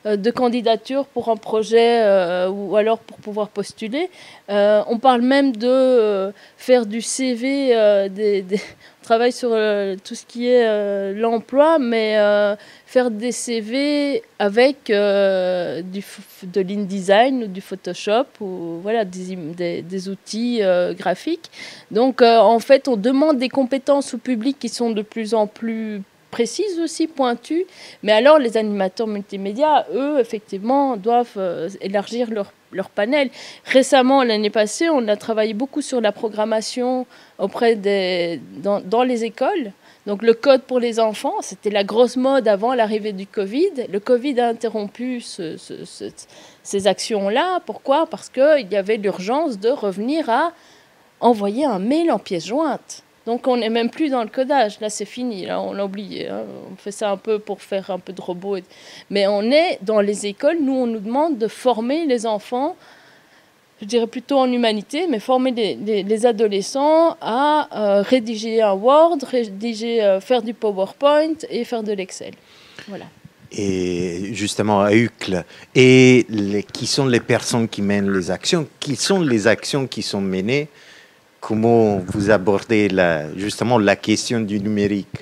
de candidature pour un projet ou alors pour pouvoir postuler. On parle même de faire du CV, on travaille sur tout ce qui est l'emploi, mais faire des CV avec de l'InDesign ou du Photoshop ou voilà, des outils graphiques. Donc en fait, on demande des compétences au public qui sont de plus en plus précises aussi, pointues. Mais alors, les animateurs multimédia, eux, effectivement, doivent élargir leur panel. Récemment, l'année passée, on a travaillé beaucoup sur la programmation dans les écoles. Donc le code pour les enfants, c'était la grosse mode avant l'arrivée du Covid. Le Covid a interrompu ces actions-là. Pourquoi ? Parce qu'il y avait l'urgence de revenir à envoyer un mail en pièce jointe. Donc on n'est même plus dans le codage. Là, c'est fini. Là, on l'a oublié. Hein. On fait ça un peu pour faire un peu de robot. Mais on est dans les écoles. Nous, on nous demande de former les enfants, je dirais plutôt en humanité, mais former les adolescents à rédiger un Word, faire du PowerPoint et faire de l'Excel. Voilà. Et justement, à UCLE, et qui sont les personnes qui mènent les actions? Qui sont les actions qui sont menées? Comment vous abordez justement la question du numérique?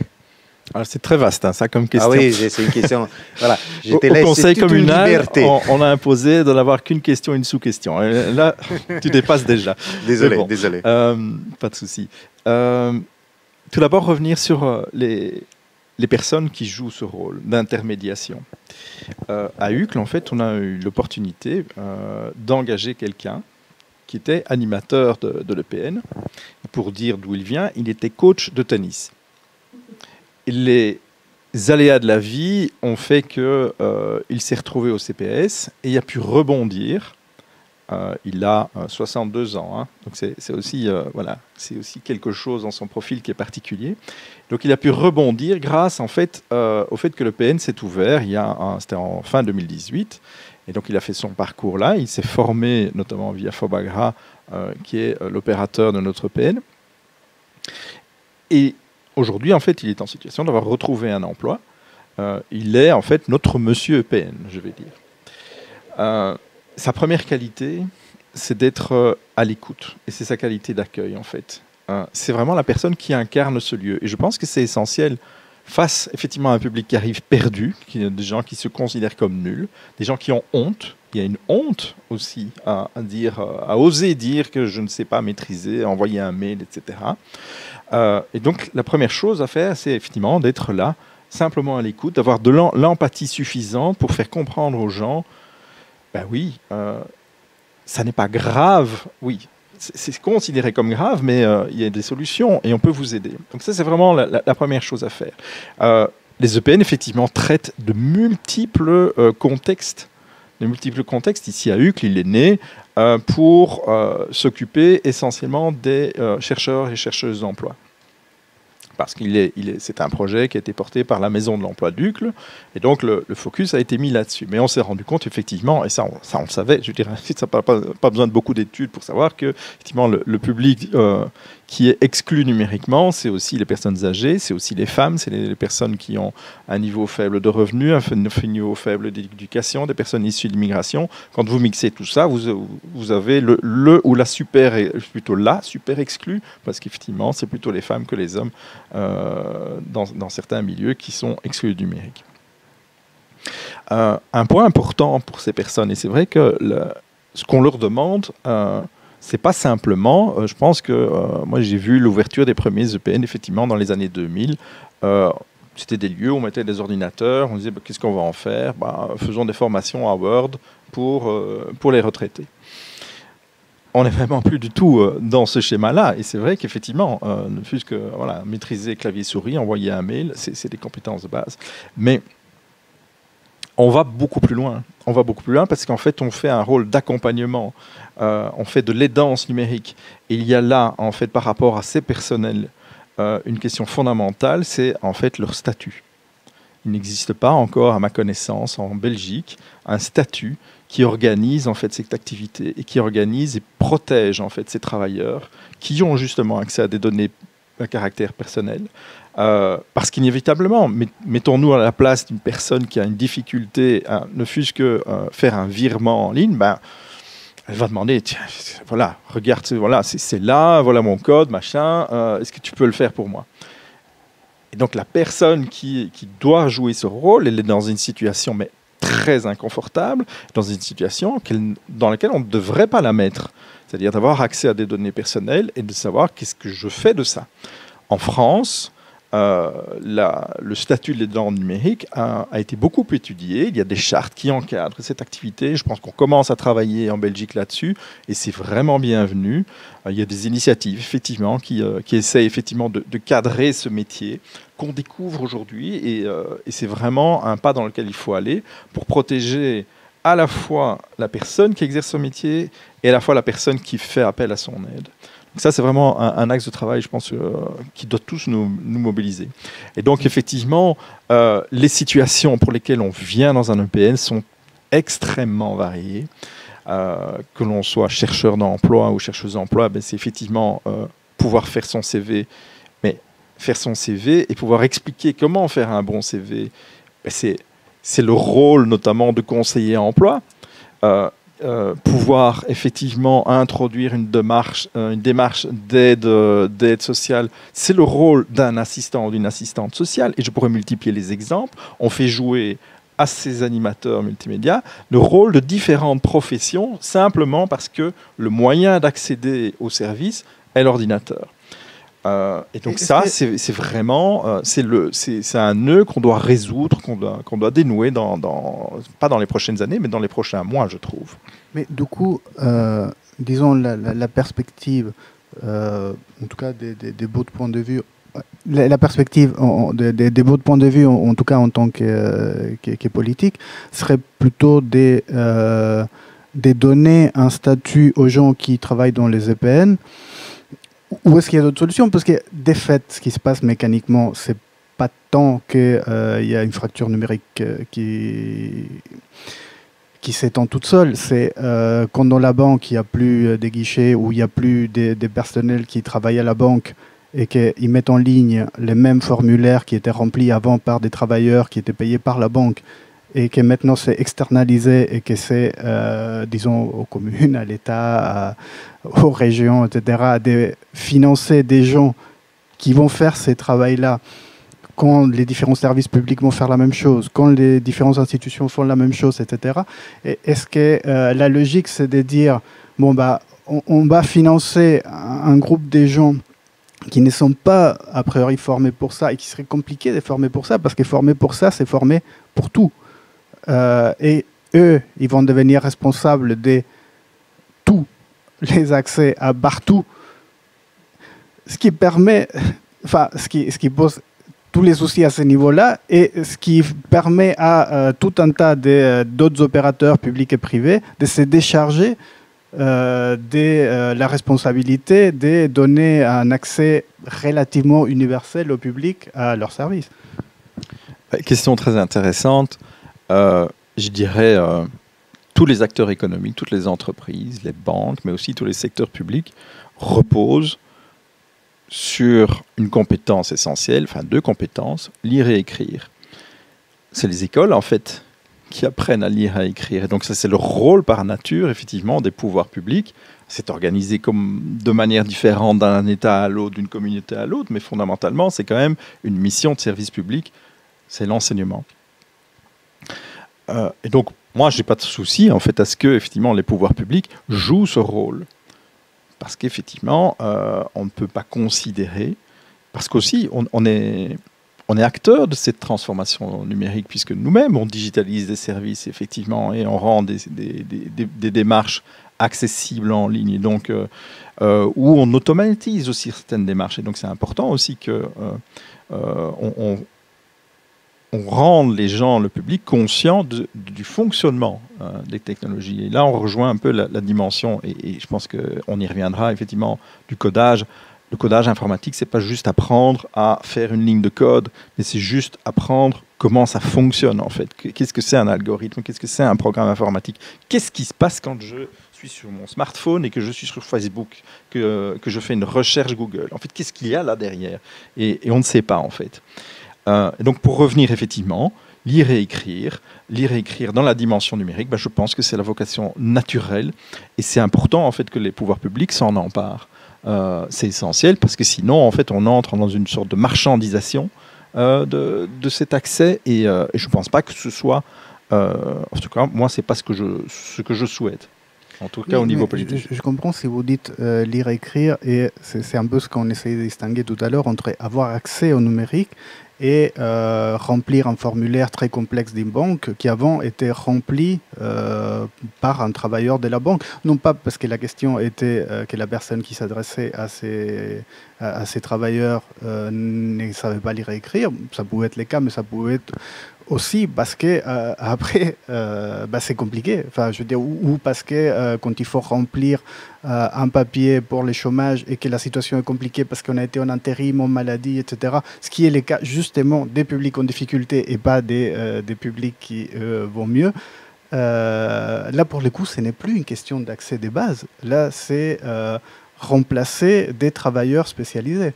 Alors c'est très vaste, hein, ça, comme question. Ah oui, c'est une question. Voilà, Au conseil communal, on a imposé de n'avoir qu'une question et une sous-question. Là, tu dépasses déjà. Désolé, bon, désolé. Pas de souci. Tout d'abord, revenir sur les personnes qui jouent ce rôle d'intermédiation. À UCLE, en fait, on a eu l'opportunité d'engager quelqu'un qui était animateur de l'EPN. Pour dire d'où il vient, il était coach de tennis. Les aléas de la vie ont fait qu'il s'est retrouvé au CPS et il a pu rebondir. Il a 62 ans, hein, donc c'est aussi, voilà, c'est aussi quelque chose dans son profil qui est particulier. Donc il a pu rebondir grâce en fait, au fait que l'EPN s'est ouvert, c'était en fin 2018. Et donc il a fait son parcours là, il s'est formé notamment via Fobagra, qui est l'opérateur de notre EPN. Et aujourd'hui, en fait, il est en situation d'avoir retrouvé un emploi. Il est en fait notre monsieur EPN, je vais dire. Sa première qualité, c'est d'être à l'écoute. Et c'est sa qualité d'accueil, en fait. C'est vraiment la personne qui incarne ce lieu. Et je pense que c'est essentiel face effectivement à un public qui arrive perdu, des gens qui se considèrent comme nuls, des gens qui ont honte. Il y a une honte aussi à oser dire que je ne sais pas maîtriser, envoyer un mail, etc. Et donc la première chose à faire, c'est effectivement d'être là, simplement à l'écoute, d'avoir de l'empathie suffisante pour faire comprendre aux gens, ben oui, ça n'est pas grave, oui. C'est considéré comme grave, mais il y a des solutions et on peut vous aider. Donc ça, c'est vraiment la première chose à faire. Les EPN, effectivement, traitent de multiples contextes. Ici à UCLE, il est né pour s'occuper essentiellement des chercheurs et chercheuses d'emploi. Parce que c'est un projet qui a été porté par la Maison de l'Emploi d'UCLE, et donc le focus a été mis là-dessus. Mais on s'est rendu compte, effectivement, et ça on le savait, je dirais, ça n'a pas besoin de beaucoup d'études pour savoir que effectivement, le public qui est exclu numériquement, c'est aussi les personnes âgées, c'est aussi les femmes, c'est les personnes qui ont un niveau faible de revenus, un niveau faible d'éducation, des personnes issues de l'immigration. Quand vous mixez tout ça, vous avez ou la super exclue, parce qu'effectivement, c'est plutôt les femmes que les hommes dans certains milieux qui sont exclus du numérique. Un point important pour ces personnes, et c'est vrai que ce qu'on leur demande, c'est pas simplement, je pense que moi j'ai vu l'ouverture des premiers EPN effectivement dans les années 2000. C'était des lieux où on mettait des ordinateurs, on disait qu'est-ce qu'on va en faire, faisons des formations à Word pour les retraités. On n'est vraiment plus du tout dans ce schéma-là. Et c'est vrai qu'effectivement, ne fût-ce que maîtriser clavier-souris, envoyer un mail, c'est des compétences de base. Mais on va beaucoup plus loin. On va beaucoup plus loin parce qu'en fait, on fait un rôle d'accompagnement. On fait de l'aidance numérique. Et il y a là, en fait, par rapport à ces personnels, une question fondamentale, c'est en fait leur statut. Il n'existe pas encore, à ma connaissance, en Belgique, un statut qui organise en fait cette activité et qui organise et protège en fait ces travailleurs qui ont justement accès à des données à caractère personnel, Parce qu'inévitablement, mettons-nous à la place d'une personne qui a une difficulté, ne fût-ce que faire un virement en ligne, ben, elle va demander, tiens, voilà, regarde, voilà, c'est là, voilà mon code, machin, est-ce que tu peux le faire pour moi? Et donc la personne qui doit jouer ce rôle, elle est dans une situation mais très inconfortable, dans une situation dans laquelle on ne devrait pas la mettre. C'est-à-dire d'avoir accès à des données personnelles et de savoir qu'est-ce que je fais de ça. En France, le statut des données numériques a été beaucoup étudié. Il y a des chartes qui encadrent cette activité. Je pense qu'on commence à travailler en Belgique là-dessus et c'est vraiment bienvenu. Il y a des initiatives effectivement qui essaient effectivement de cadrer ce métier qu'on découvre aujourd'hui et c'est vraiment un pas dans lequel il faut aller pour protéger à la fois la personne qui exerce ce métier et à la fois la personne qui fait appel à son aide. Donc ça, c'est vraiment un axe de travail, je pense, qui doit tous nous mobiliser. Et donc, effectivement, les situations pour lesquelles on vient dans un EPN sont extrêmement variées. Que l'on soit chercheur d'emploi ou chercheuse d'emploi, ben, c'est effectivement pouvoir faire son CV, mais faire son CV et pouvoir expliquer comment faire un bon CV, ben, c'est le rôle notamment de conseiller emploi. Pouvoir effectivement introduire une démarche d'aide sociale, c'est le rôle d'un assistant ou d'une assistante sociale. Et je pourrais multiplier les exemples. On fait jouer à ces animateurs multimédia le rôle de différentes professions simplement parce que le moyen d'accéder au service est l'ordinateur. Et donc ça, c'est vraiment c'est un nœud qu'on doit résoudre, qu'on doit dénouer pas dans les prochaines années, mais dans les prochains mois, je trouve. Mais du coup, disons la perspective, en tout cas des bouts de point de vue, la perspective des bouts de point de vue, en tout cas en tant que politique, serait plutôt de donner un statut aux gens qui travaillent dans les EPN. Ou est-ce qu'il y a d'autres solutions? Parce que, de fait, ce qui se passe mécaniquement, c'est pas tant qu'il y a une fracture numérique qui s'étend toute seule. C'est quand dans la banque, il n'y a plus des guichets ou il n'y a plus des personnels qui travaillent à la banque et qu'ils mettent en ligne les mêmes formulaires qui étaient remplis avant par des travailleurs qui étaient payés par la banque et que maintenant c'est externalisé et que c'est, disons, aux communes, à l'État, aux régions, etc., de financer des gens qui vont faire ces travaux-là quand les différents services publics vont faire la même chose, quand les différentes institutions font la même chose, etc. Et est-ce que la logique, c'est de dire, bon, bah, on va financer un groupe de gens qui ne sont pas a priori formés pour ça et qui serait compliqué de former pour ça, parce que former pour ça, c'est former pour tout. Et eux, ils vont devenir responsables de tous les accès à partout, ce qui permet, enfin, ce qui pose tous les soucis à ce niveau-là et ce qui permet à tout un tas d'autres opérateurs publics et privés de se décharger de la responsabilité de donner un accès relativement universel au public à leurs services. Question très intéressante. Je dirais tous les acteurs économiques, toutes les entreprises, les banques, mais aussi tous les secteurs publics reposent sur une compétence essentielle, enfin deux compétences, lire et écrire. C'est les écoles, en fait, qui apprennent à lire et à écrire. Et donc ça, c'est le rôle par nature, effectivement, des pouvoirs publics. C'est organisé de manière différente d'un État à l'autre, d'une communauté à l'autre, mais fondamentalement, c'est quand même une mission de service public, c'est l'enseignement. Et donc, moi, je n'ai pas de souci, en fait, à ce que, effectivement, les pouvoirs publics jouent ce rôle. Parce qu'effectivement, on ne peut pas considérer, parce qu'aussi, on est acteur de cette transformation numérique, puisque nous-mêmes, on digitalise des services, effectivement, et on rend des démarches accessibles en ligne, et donc, où on automatise aussi certaines démarches. Et donc, c'est important aussi que on rende les gens, le public, conscients du fonctionnement des technologies. Et là, on rejoint un peu la dimension, et je pense qu'on y reviendra, effectivement, du codage. Le codage informatique, c'est pas juste apprendre à faire une ligne de code, mais c'est juste apprendre comment ça fonctionne, en fait. Qu'est-ce que c'est un algorithme? Qu'est-ce que c'est un programme informatique? Qu'est-ce qui se passe quand je suis sur mon smartphone et que je suis sur Facebook, que je fais une recherche Google. En fait, qu'est-ce qu'il y a là derrière et on ne sait pas, en fait. Et donc, pour revenir effectivement, lire et écrire dans la dimension numérique, je pense que c'est la vocation naturelle et c'est important, en fait, que les pouvoirs publics s'en emparent. C'est essentiel parce que sinon, en fait, on entre dans une sorte de marchandisation de cet accès et je ne pense pas que ce soit, en tout cas, moi, c'est pas ce que je souhaite. En tout cas, au niveau politique. Je comprends si vous dites lire, écrire, et c'est un peu ce qu'on essayait de distinguer tout à l'heure entre avoir accès au numérique et remplir un formulaire très complexe d'une banque qui avant était rempli par un travailleur de la banque. Non pas parce que la question était que la personne qui s'adressait à ces travailleurs ne savait pas lire et écrire. Ça pouvait être le cas, mais ça pouvait être aussi parce que après c'est compliqué, enfin je veux dire, ou parce que quand il faut remplir un papier pour le chômage et que la situation est compliquée parce qu'on a été en intérim, en maladie, etc., ce qui est le cas justement des publics en difficulté et pas des publics qui vont mieux. Là pour le coup ce n'est plus une question d'accès des bases, là c'est remplacer des travailleurs spécialisés.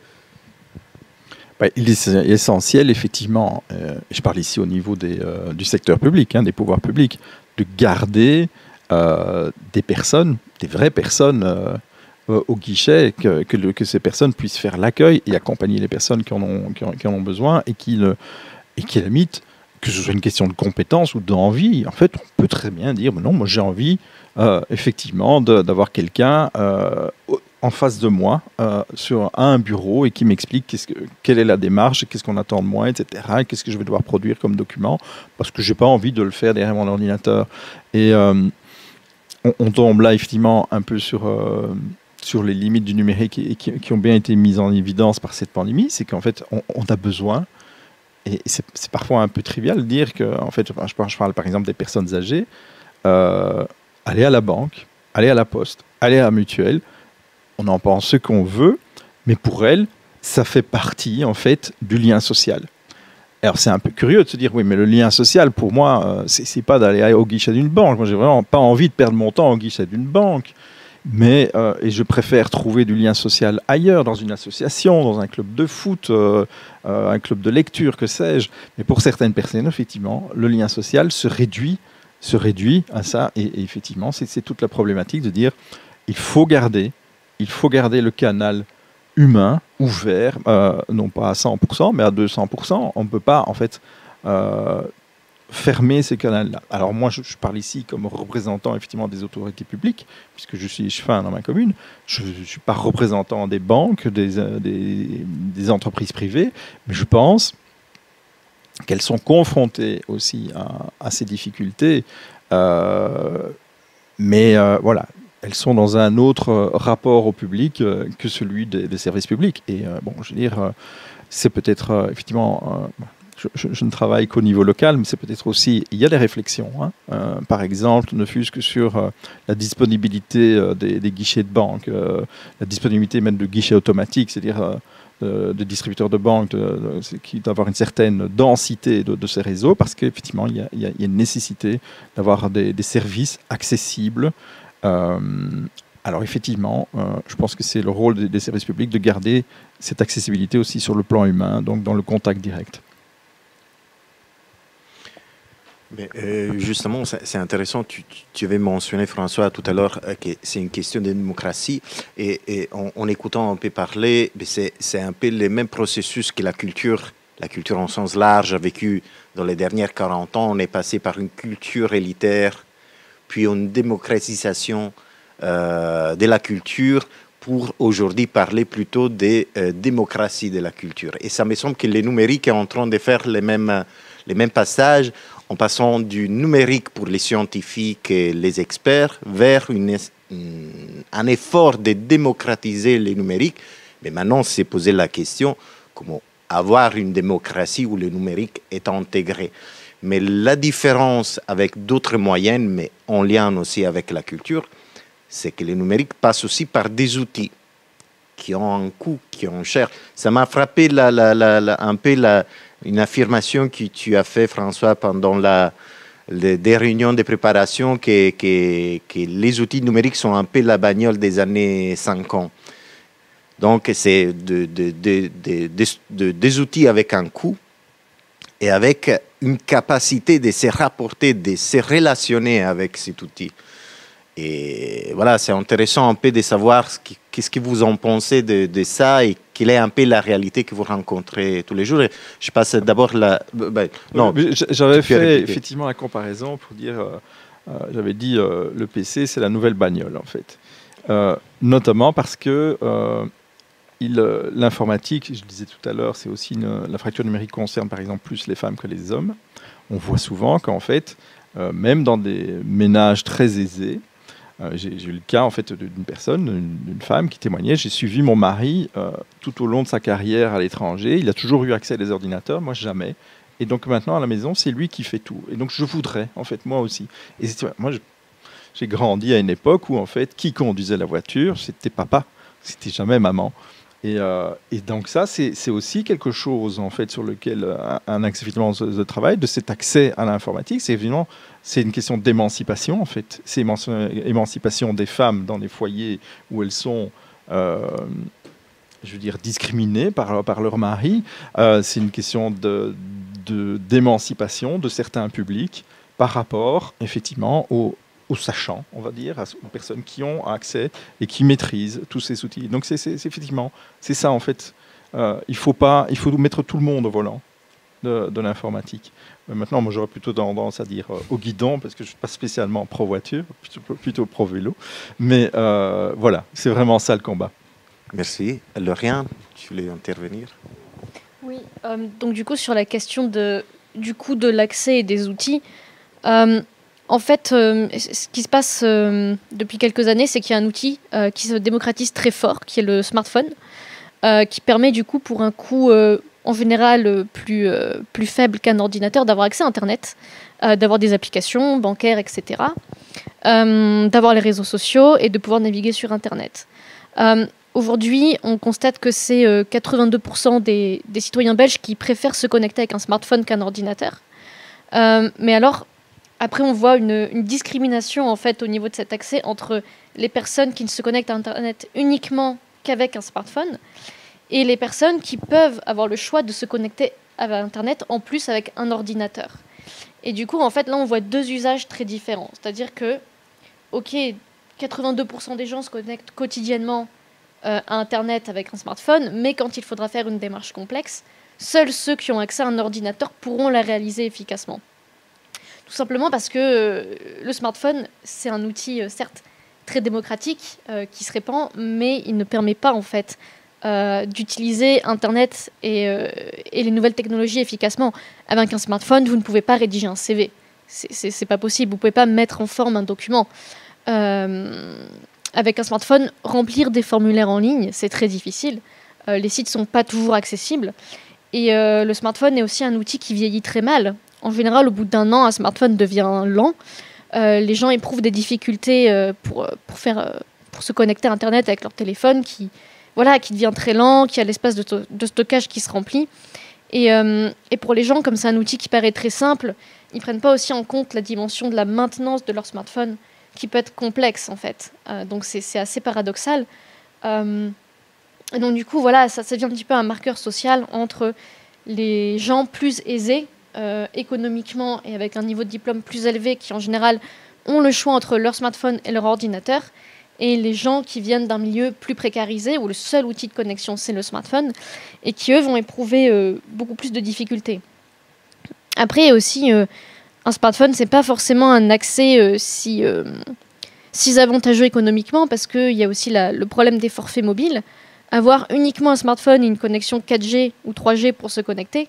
Il est essentiel, effectivement, je parle ici au niveau du secteur public, des pouvoirs publics, de garder des personnes, des vraies personnes au guichet, que ces personnes puissent faire l'accueil et accompagner les personnes qui en ont besoin et qui, à la limite, que ce soit une question de compétence ou d'envie, en fait, on peut très bien dire, non, moi j'ai envie, effectivement, d'avoir quelqu'un en face de moi, à un bureau, et qui m'explique quelle est la démarche, qu'est-ce qu'on attend de moi, etc., et qu'est-ce que je vais devoir produire comme document, parce que je n'ai pas envie de le faire derrière mon ordinateur. Et on tombe là, effectivement, un peu sur les limites du numérique et qui ont bien été mises en évidence par cette pandémie, c'est qu'en fait, on a besoin, et c'est parfois un peu trivial de dire que, en fait, je parle par exemple des personnes âgées, aller à la banque, aller à la poste, aller à la mutuelle, on en pense ce qu'on veut, mais pour elles, ça fait partie, en fait, du lien social. Alors, c'est un peu curieux de se dire, oui, mais le lien social, pour moi, c'est pas d'aller au guichet d'une banque. Moi, j'ai vraiment pas envie de perdre mon temps au guichet d'une banque. Mais, et je préfère trouver du lien social ailleurs, dans une association, dans un club de foot, un club de lecture, que sais-je. Mais pour certaines personnes, effectivement, le lien social se réduit à ça. Et effectivement, c'est toute la problématique de dire, il faut garder le canal humain ouvert, non pas à 100%, mais à 200%. On ne peut pas, en fait, fermer ces canaux-là. Alors moi, je parle ici comme représentant, effectivement, des autorités publiques, puisque je suis échevin dans ma commune. Je ne suis pas représentant des banques, des entreprises privées, mais je pense qu'elles sont confrontées aussi à ces difficultés. Mais voilà, elles sont dans un autre rapport au public que celui des services publics. Et bon, je veux dire, c'est peut-être effectivement, je ne travaille qu'au niveau local, mais c'est peut-être aussi, il y a des réflexions. Par exemple, ne fût-ce que sur la disponibilité des guichets de banque, la disponibilité même de guichets automatiques, c'est-à-dire de distributeurs de banque, d'avoir une certaine densité de ces réseaux, parce qu'effectivement, il y a une nécessité d'avoir des services accessibles. Alors effectivement, je pense que c'est le rôle des services publics de garder cette accessibilité aussi sur le plan humain, donc dans le contact direct. Mais justement, c'est intéressant, tu avais mentionné, François, tout à l'heure, que c'est une question de démocratie. Et en écoutant un peu parler, c'est un peu les mêmes processus que la culture en sens large a vécu dans les dernières 40 ans. On est passé par une culture élitaire, puis une démocratisation de la culture, pour aujourd'hui parler plutôt des démocraties de la culture. Et ça me semble que le numérique est en train de faire les mêmes passages, en passant du numérique pour les scientifiques et les experts vers un effort de démocratiser le numérique. Mais maintenant, c'est poser la question, comment avoir une démocratie où le numérique est intégré. Mais la différence avec d'autres moyens, mais en lien aussi avec la culture, c'est que le numérique passe aussi par des outils qui ont un coût, qui ont cher. Ça m'a frappé un peu une affirmation que tu as fait, François, pendant des réunions de préparation que les outils numériques sont un peu la bagnole des années 50. Donc, c'est des outils avec un coût et avec une capacité de se rapporter, de se relationner avec cet outil. Et voilà, c'est intéressant un peu de savoir qu'est-ce que vous en pensez de ça et quelle est un peu la réalité que vous rencontrez tous les jours. Et je passe d'abord non, j'avais fait effectivement la comparaison pour dire, j'avais dit le PC, c'est la nouvelle bagnole en fait. Notamment parce que l'informatique, je le disais tout à l'heure, c'est aussi la fracture numérique concerne par exemple plus les femmes que les hommes. On voit souvent qu'en fait, même dans des ménages très aisés, j'ai eu le cas en fait d'une personne, d'une femme qui témoignait. J'ai suivi mon mari tout au long de sa carrière à l'étranger. Il a toujours eu accès à des ordinateurs, moi jamais. Et donc maintenant à la maison, c'est lui qui fait tout. Et donc je voudrais en fait moi aussi. Et moi j'ai grandi à une époque où en fait qui conduisait la voiture, c'était papa, c'était jamais maman. Et donc ça, c'est aussi quelque chose en fait sur lequel un axe effectivement de travail, de cet accès à l'informatique, c'est évidemment une question d'émancipation en fait. C'est émancipation des femmes dans les foyers où elles sont, je veux dire, discriminées par leur mari. C'est une question d'émancipation de certains publics par rapport effectivement aux sachants, on va dire, aux personnes qui ont accès et qui maîtrisent tous ces outils. Donc c'est effectivement, c'est ça en fait. Il faut mettre tout le monde au volant de l'informatique. Maintenant, moi j'aurais plutôt tendance à dire au guidon, parce que je ne suis pas spécialement pro-voiture, plutôt pro-vélo. Mais voilà, c'est vraiment ça le combat. Merci. Lauriane, tu voulais intervenir? Oui, donc du coup sur la question du coût de l'accès et des outils, en fait, ce qui se passe depuis quelques années, c'est qu'il y a un outil qui se démocratise très fort, qui est le smartphone, qui permet du coup pour un coût en général plus faible qu'un ordinateur d'avoir accès à Internet, d'avoir des applications bancaires, etc., d'avoir les réseaux sociaux et de pouvoir naviguer sur Internet. Aujourd'hui, on constate que c'est 82% des citoyens belges qui préfèrent se connecter avec un smartphone qu'un ordinateur. Mais alors, après, on voit une discrimination en fait au niveau de cet accès entre les personnes qui ne se connectent à Internet uniquement qu'avec un smartphone et les personnes qui peuvent avoir le choix de se connecter à Internet en plus avec un ordinateur. Et du coup, en fait, là, on voit deux usages très différents. C'est-à-dire que, ok, 82% des gens se connectent quotidiennement à Internet avec un smartphone, mais quand il faudra faire une démarche complexe, seuls ceux qui ont accès à un ordinateur pourront la réaliser efficacement. Tout simplement parce que le smartphone, c'est un outil, certes, très démocratique, qui se répand, mais il ne permet pas, en fait, d'utiliser Internet et les nouvelles technologies efficacement. Avec un smartphone, vous ne pouvez pas rédiger un CV. C'est pas possible. Vous ne pouvez pas mettre en forme un document. Avec un smartphone, remplir des formulaires en ligne, c'est très difficile. Les sites ne sont pas toujours accessibles. Et le smartphone est aussi un outil qui vieillit très mal. En général, au bout d'un an, un smartphone devient lent. Les gens éprouvent des difficultés pour se connecter à Internet avec leur téléphone qui devient très lent, qui a l'espace de stockage qui se remplit. Et pour les gens, comme c'est un outil qui paraît très simple, ils ne prennent pas aussi en compte la dimension de la maintenance de leur smartphone, qui peut être complexe, en fait. Donc c'est assez paradoxal. Et donc du coup, voilà, ça devient un petit peu un marqueur social entre les gens plus aisés, économiquement et avec un niveau de diplôme plus élevé, qui en général ont le choix entre leur smartphone et leur ordinateur, et les gens qui viennent d'un milieu plus précarisé, où le seul outil de connexion c'est le smartphone, et qui eux vont éprouver beaucoup plus de difficultés. Après aussi, un smartphone c'est pas forcément un accès si avantageux économiquement, parce qu'il y a aussi le problème des forfaits mobiles. Avoir uniquement un smartphone et une connexion 4G ou 3G pour se connecter,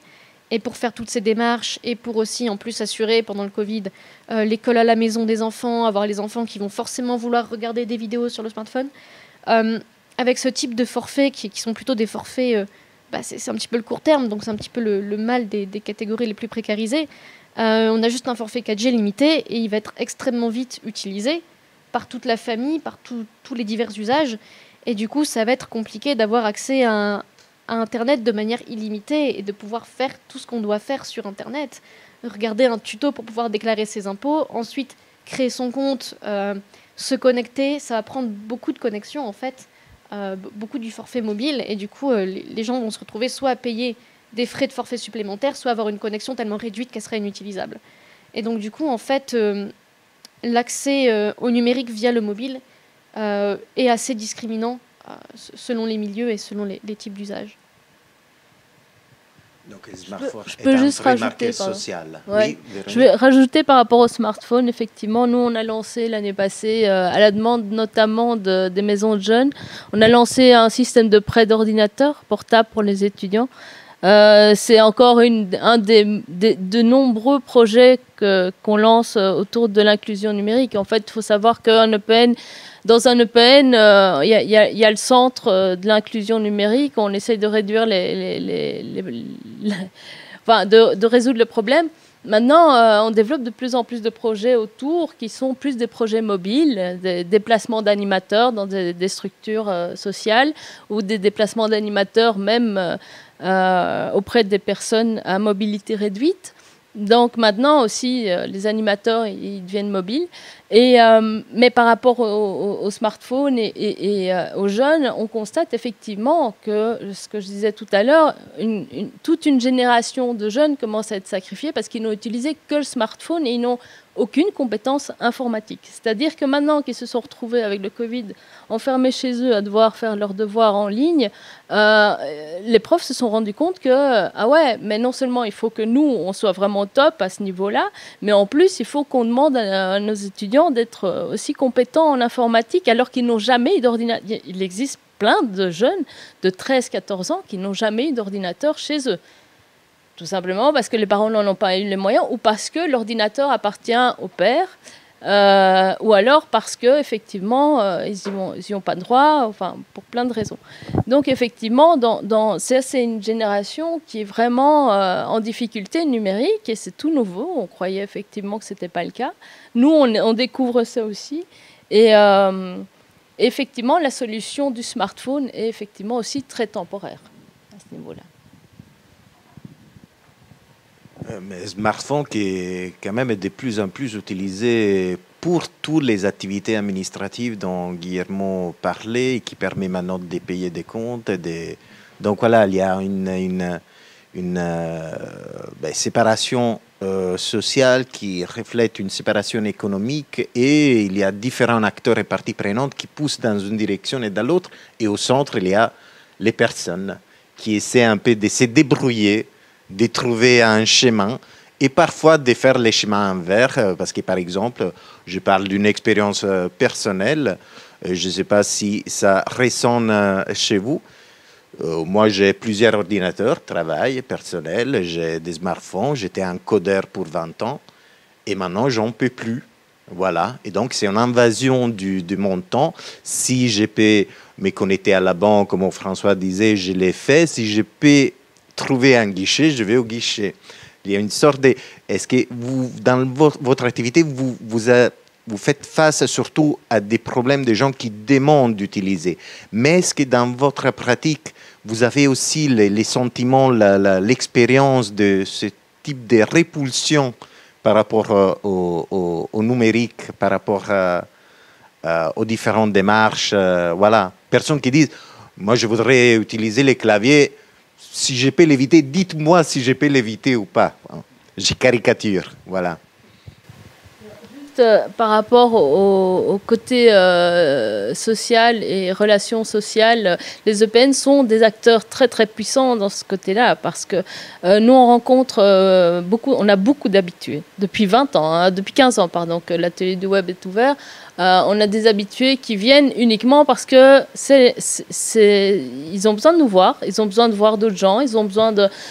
et pour faire toutes ces démarches, et pour aussi en plus assurer pendant le Covid l'école à la maison des enfants, avoir les enfants qui vont forcément vouloir regarder des vidéos sur le smartphone. Avec ce type de forfaits qui sont plutôt des forfaits, c'est un petit peu le court terme, donc c'est un petit peu le mal des catégories les plus précarisées. On a juste un forfait 4G limité et il va être extrêmement vite utilisé par toute la famille, par tous les divers usages. Et du coup, ça va être compliqué d'avoir accès à à Internet de manière illimitée et de pouvoir faire tout ce qu'on doit faire sur Internet. Regarder un tuto pour pouvoir déclarer ses impôts, ensuite créer son compte, se connecter, ça va prendre beaucoup de connexions en fait, beaucoup du forfait mobile, et du coup les gens vont se retrouver soit à payer des frais de forfait supplémentaires, soit avoir une connexion tellement réduite qu'elle serait inutilisable. Et donc du coup en fait l'accès au numérique via le mobile est assez discriminant selon les milieux et selon les types d'usages. Donc, le smartphone je peux juste rajouter social. Ouais. Oui, je vais rajouter par rapport au smartphone. Effectivement, nous, on a lancé l'année passée, à la demande notamment des maisons de jeunes, on a lancé un système de prêt d'ordinateur portable pour les étudiants. C'est encore un de nombreux projets qu'on lance autour de l'inclusion numérique. En fait, il faut savoir qu'un EPN, dans un EPN, il y a le centre de l'inclusion numérique. On essaye de réduire enfin, de résoudre le problème. Maintenant, on développe de plus en plus de projets autour qui sont plus des projets mobiles, des déplacements d'animateurs dans des structures sociales ou des déplacements d'animateurs même auprès des personnes à mobilité réduite. Donc maintenant aussi, les animateurs, ils deviennent mobiles. Mais par rapport au smartphone et aux jeunes, on constate effectivement que, ce que je disais tout à l'heure, toute une génération de jeunes commence à être sacrifiée parce qu'ils n'ont utilisé que le smartphone et ils n'ont aucune compétence informatique. C'est-à-dire que maintenant qu'ils se sont retrouvés avec le Covid enfermés chez eux à devoir faire leurs devoirs en ligne, les profs se sont rendus compte que, ah ouais, mais non seulement il faut que nous, on soit vraiment top à ce niveau-là, mais en plus, il faut qu'on demande à nos étudiants d'être aussi compétents en informatique alors qu'ils n'ont jamais eu d'ordinateur. Il existe plein de jeunes de 13-14 ans qui n'ont jamais eu d'ordinateur chez eux. Tout simplement parce que les parents n'en ont pas eu les moyens ou parce que l'ordinateur appartient au père ou alors parce qu'effectivement, ils n'y ont pas droit, enfin, pour plein de raisons. Donc, effectivement, c'est une génération qui est vraiment en difficulté numérique et c'est tout nouveau. On croyait effectivement que ce n'était pas le cas. Nous, on découvre ça aussi. Et effectivement, la solution du smartphone est effectivement aussi très temporaire à ce niveau-là. Mais le smartphone qui est quand même de plus en plus utilisé pour toutes les activités administratives dont Guillermo parlait et qui permet maintenant de payer des comptes. Donc voilà, il y a une séparation sociale qui reflète une séparation économique et il y a différents acteurs et parties prenantes qui poussent dans une direction et dans l'autre. Et au centre, il y a les personnes qui essaient un peu de se débrouiller, de trouver un chemin et parfois de faire les chemins inverses parce que par exemple je parle d'une expérience personnelle, je ne sais pas si ça résonne chez vous. Moi j'ai plusieurs ordinateurs, travail personnel, j'ai des smartphones, j'étais un codeur pour 20 ans et maintenant j'en peux plus. Voilà, et donc c'est une invasion de mon temps. Si je peux me connecter à la banque, comme François disait, je l'ai fait. Si je peux trouver un guichet, je vais au guichet. Il y a une sorte de... Est-ce que vous, dans votre activité, vous faites face surtout à des problèmes de gens qui demandent d'utiliser, mais est-ce que dans votre pratique, vous avez aussi les sentiments, l'expérience de ce type de répulsion par rapport au numérique, par rapport aux différentes démarches, voilà. Personnes qui disent, moi je voudrais utiliser les claviers, si je peux l'éviter, dites-moi si je peux l'éviter ou pas. Je caricature, voilà. Juste par rapport au côté social et relations sociales, les EPN sont des acteurs très très puissants dans ce côté-là parce que nous on rencontre on a beaucoup d'habitués depuis 20 ans, depuis 15 ans pardon, que l'atelier du web est ouvert. On a des habitués qui viennent uniquement parce que ils ont besoin de nous voir, ils ont besoin de voir d'autres gens,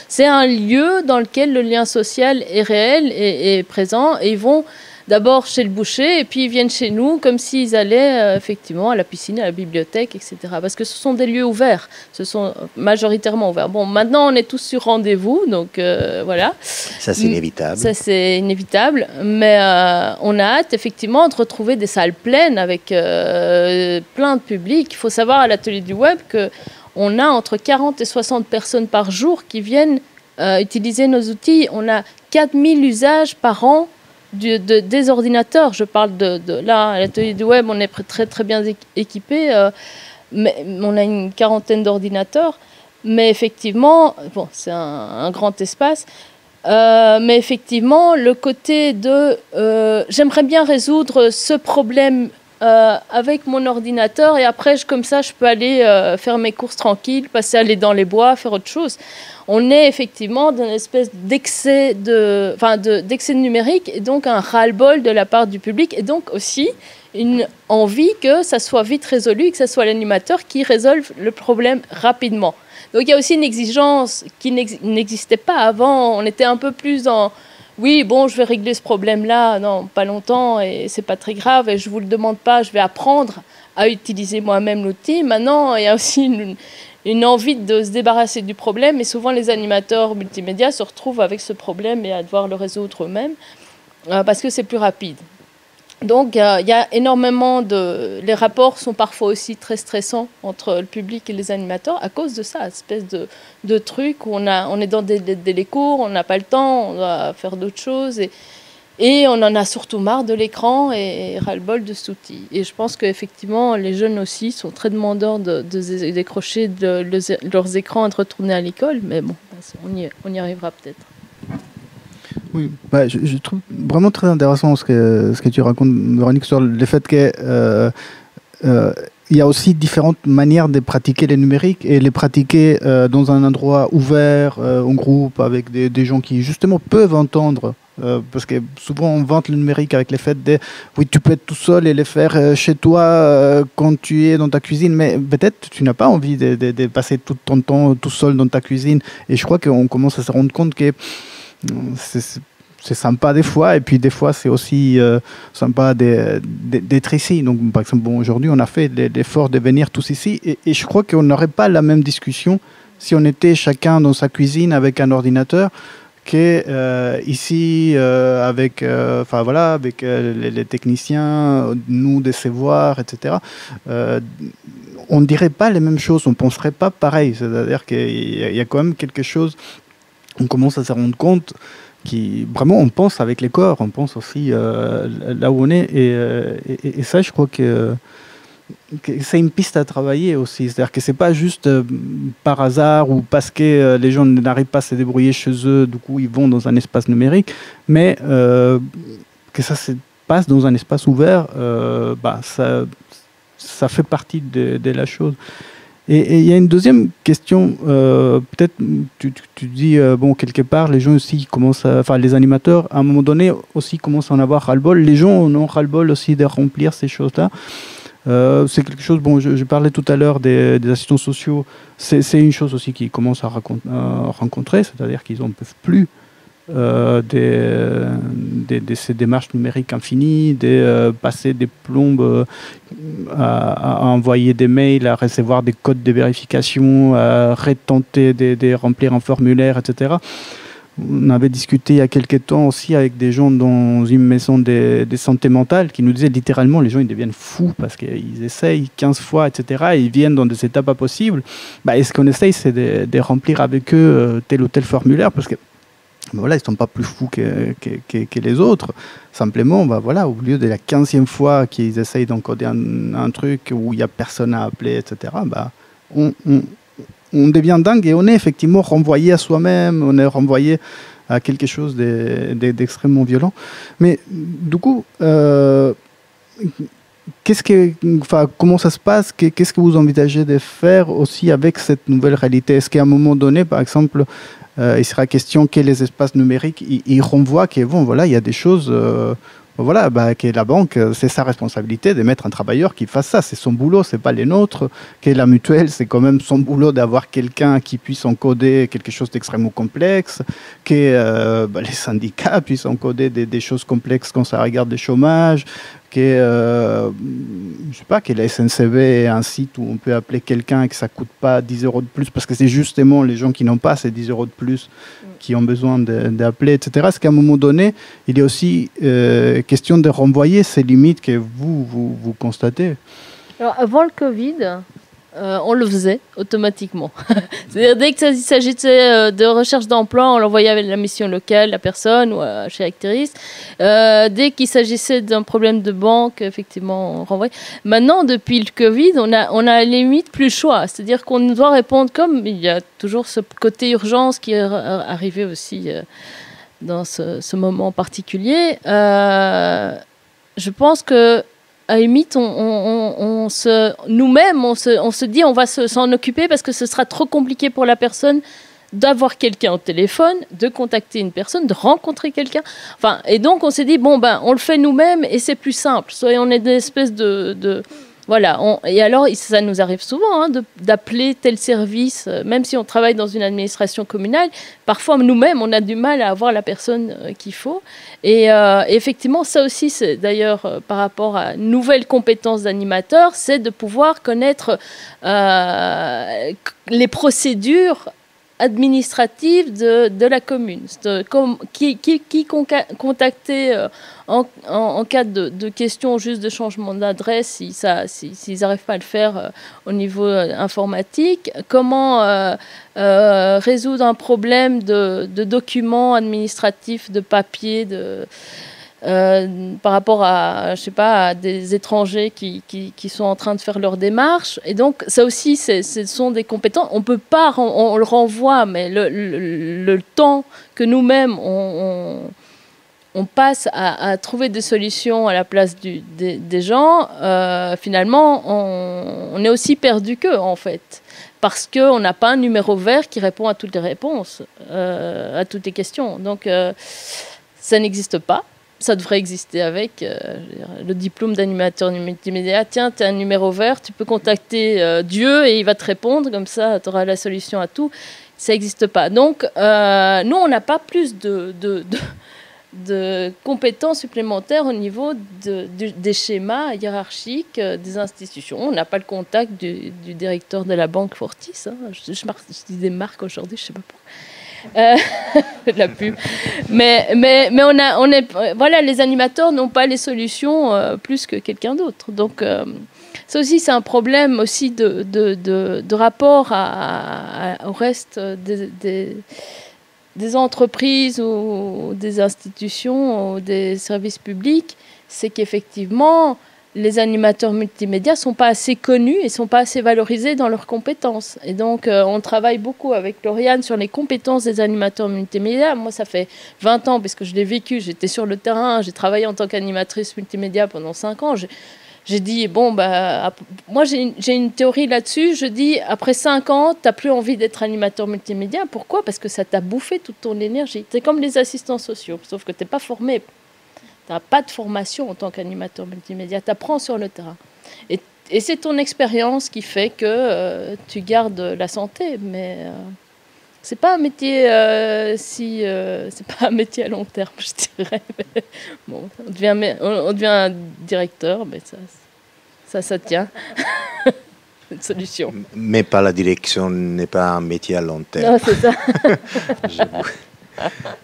c'est un lieu dans lequel le lien social est réel et présent et ils vont d'abord chez le boucher et puis ils viennent chez nous comme s'ils allaient effectivement à la piscine, à la bibliothèque, etc. Parce que ce sont des lieux ouverts, ce sont majoritairement ouverts. Bon, maintenant on est tous sur rendez-vous, donc voilà. Ça c'est inévitable. Ça c'est inévitable, mais on a hâte effectivement de retrouver des salles pleines avec plein de public. Il faut savoir à l'atelier du web que on a entre 40 et 60 personnes par jour qui viennent utiliser nos outils. On a 4000 usages par an des ordinateurs. Je parle là, à l'atelier du web, on est très, très bien équipé. Mais on a une quarantaine d'ordinateurs. Mais effectivement, bon, c'est un grand espace. Mais effectivement, le côté de j'aimerais bien résoudre ce problème avec mon ordinateur et après, comme ça, je peux aller faire mes courses tranquilles, aller dans les bois, faire autre chose. On est effectivement dans une espèce d'excès d'excès numérique et donc un ras-le-bol de la part du public et donc aussi une envie que ça soit vite résolu et que ce soit l'animateur qui résolve le problème rapidement. Donc il y a aussi une exigence qui n'existait pas avant. On était un peu plus dans oui, bon, je vais régler ce problème-là, non, pas longtemps, et c'est pas très grave, et je vous le demande pas, je vais apprendre à utiliser moi-même l'outil. Maintenant, il y a aussi une envie de se débarrasser du problème, et souvent les animateurs multimédia se retrouvent avec ce problème et à devoir le résoudre eux-mêmes, parce que c'est plus rapide. Donc, il y a énormément les rapports sont parfois aussi très stressants entre le public et les animateurs à cause de ça, espèce de truc où on est dans des cours, on n'a pas le temps, on doit faire d'autres choses et on en a surtout marre de l'écran et ras-le-bol de cet outil. Et je pense qu'effectivement, les jeunes aussi sont très demandeurs de décrocher leurs écrans et de retourner à l'école, mais bon, on y arrivera peut-être. Oui, je trouve vraiment très intéressant ce que tu racontes, Véronique, sur le fait qu'il y a aussi différentes manières de pratiquer les numériques et les pratiquer dans un endroit ouvert, en groupe, avec des gens qui justement peuvent entendre. Parce que souvent on vante le numérique avec le fait de oui, tu peux être tout seul et le faire chez toi quand tu es dans ta cuisine, mais peut-être tu n'as pas envie de passer tout ton temps tout seul dans ta cuisine. Et je crois qu'on commence à se rendre compte que c'est sympa des fois, et puis des fois c'est aussi sympa d'être ici. Donc par exemple, bon, aujourd'hui on a fait l'effort de venir tous ici, et je crois qu'on n'aurait pas la même discussion si on était chacun dans sa cuisine avec un ordinateur que ici avec avec les techniciens, nous des savoirs, etc. On ne dirait pas les mêmes choses, on ne penserait pas pareil. C'est-à-dire qu'il y a quand même quelque chose, on commence à se rendre compte vraiment on pense avec les corps, on pense aussi là où on est, et ça je crois que c'est une piste à travailler aussi. C'est-à-dire que c'est pas juste par hasard ou parce que les gens n'arrivent pas à se débrouiller chez eux, du coup ils vont dans un espace numérique, mais que ça se passe dans un espace ouvert, ça fait partie de la chose. Et il y a une deuxième question, peut-être tu dis, bon, quelque part, les gens aussi commencent les animateurs, à un moment donné, aussi commencent à en avoir ras-le-bol. Les gens en ont ras-le-bol aussi de remplir ces choses-là. C'est quelque chose, bon, je parlais tout à l'heure des assistants sociaux, c'est une chose aussi qu'ils commencent à rencontrer, c'est-à-dire qu'ils n'en peuvent plus de ces démarches numériques infinies, de passer des plombes à envoyer des mails, à recevoir des codes de vérification, à retenter de remplir un formulaire, etc. On avait discuté il y a quelques temps aussi avec des gens dans une maison de santé mentale qui nous disaient littéralement les gens ils deviennent fous parce qu'ils essayent 15 fois, etc. Et ils viennent dans des étapes pas possibles. Et ce qu'on essaye, c'est de remplir avec eux tel ou tel formulaire parce que voilà, ils ne sont pas plus fous que les autres. Simplement, voilà, au lieu de la 15e fois qu'ils essayent d'encoder un truc où il n'y a personne à appeler, etc., on devient dingue et on est effectivement renvoyé à soi-même, on est renvoyé à quelque chose d'extrêmement violent. Mais du coup, comment ça se passe? Qu'est-ce que vous envisagez de faire aussi avec cette nouvelle réalité? Est-ce qu'à un moment donné, par exemple, il sera question que les espaces numériques ils renvoient que bon, voilà, il y a des choses que la banque, c'est sa responsabilité de mettre un travailleur qui fasse ça, c'est son boulot, c'est pas les nôtres, que la mutuelle, c'est quand même son boulot d'avoir quelqu'un qui puisse encoder quelque chose d'extrêmement complexe, que les syndicats puissent encoder des choses complexes quand ça regarde le chômage, que je sais pas, que la SNCB est un site où on peut appeler quelqu'un et que ça coûte pas 10 € de plus, parce que c'est justement les gens qui n'ont pas ces 10 € de plus qui ont besoin d'appeler, etc. Est-ce qu'à un moment donné, il est aussi question de renvoyer ces limites que vous constatez? Alors, avant le Covid, on le faisait automatiquement. C'est-à-dire, dès qu'il s'agissait de recherche d'emploi, on l'envoyait avec la mission locale, la personne, ou chez Acteris. Dès qu'il s'agissait d'un problème de banque, effectivement, on renvoyait. Maintenant, depuis le Covid, on a limite plus le choix. C'est-à-dire qu'on doit répondre comme il y a toujours ce côté urgence qui est arrivé aussi dans ce moment particulier. Je pense que à la limite, nous-mêmes, on se dit on va s'en occuper parce que ce sera trop compliqué pour la personne d'avoir quelqu'un au téléphone, de contacter une personne, de rencontrer quelqu'un. Enfin, et donc, on s'est dit, bon, ben, on le fait nous-mêmes et c'est plus simple. Soit on est des espèces voilà. Et alors, ça nous arrive souvent d'appeler tel service, même si on travaille dans une administration communale. Parfois, nous-mêmes, on a du mal à avoir la personne qu'il faut. Et effectivement, ça aussi, c'est d'ailleurs par rapport à nouvelles compétences d'animateur, c'est de pouvoir connaître les procédures administrative de la commune. Qui contacter en cas de question juste de changement d'adresse s'ils n'arrivent pas à le faire au niveau informatique. Comment résoudre un problème de documents administratifs, de papier, par rapport à, je sais pas, à des étrangers qui sont en train de faire leur démarche. Et donc, ça aussi, ce sont des compétences. On peut pas, on le renvoie, mais le temps que nous-mêmes, on passe à trouver des solutions à la place des gens, finalement, on est aussi perdu qu'eux, en fait. Parce qu'on n'a pas un numéro vert qui répond à toutes les réponses, à toutes les questions. Donc, ça n'existe pas. Ça devrait exister avec le diplôme d'animateur multimédia. Tiens, tu as un numéro vert, tu peux contacter Dieu et il va te répondre, comme ça tu auras la solution à tout. Ça n'existe pas. Donc, nous, on n'a pas plus de compétences supplémentaires au niveau des schémas hiérarchiques des institutions. On n'a pas le contact du directeur de la banque Fortis. Hein. Je dis des marques aujourd'hui, je ne sais pas pourquoi. De la pub. Mais voilà, les animateurs n'ont pas les solutions plus que quelqu'un d'autre. Donc, ça aussi, c'est un problème aussi de rapport au reste des entreprises ou des institutions ou des services publics. C'est qu'effectivement, les animateurs multimédia ne sont pas assez connus et ne sont pas assez valorisés dans leurs compétences. Et donc, on travaille beaucoup avec Lauriane sur les compétences des animateurs multimédia. Moi, ça fait 20 ans, parce que je l'ai vécu, j'étais sur le terrain, j'ai travaillé en tant qu'animatrice multimédia pendant 5 ans. J'ai dit, bon, bah, moi, j'ai une théorie là-dessus. Je dis, après 5 ans, tu n'as plus envie d'être animateur multimédia. Pourquoi ? Parce que ça t'a bouffé toute ton énergie. C'est comme les assistants sociaux, sauf que tu n'es pas formé. Tu n'as pas de formation en tant qu'animateur multimédia, tu apprends sur le terrain. Et c'est ton expérience qui fait que tu gardes la santé, mais c'est pas un métier c'est pas un métier à long terme, je dirais. Mais, bon, on devient directeur, mais ça tient. Une solution. Mais pas la direction, n'est pas un métier à long terme. Non, c'est ça.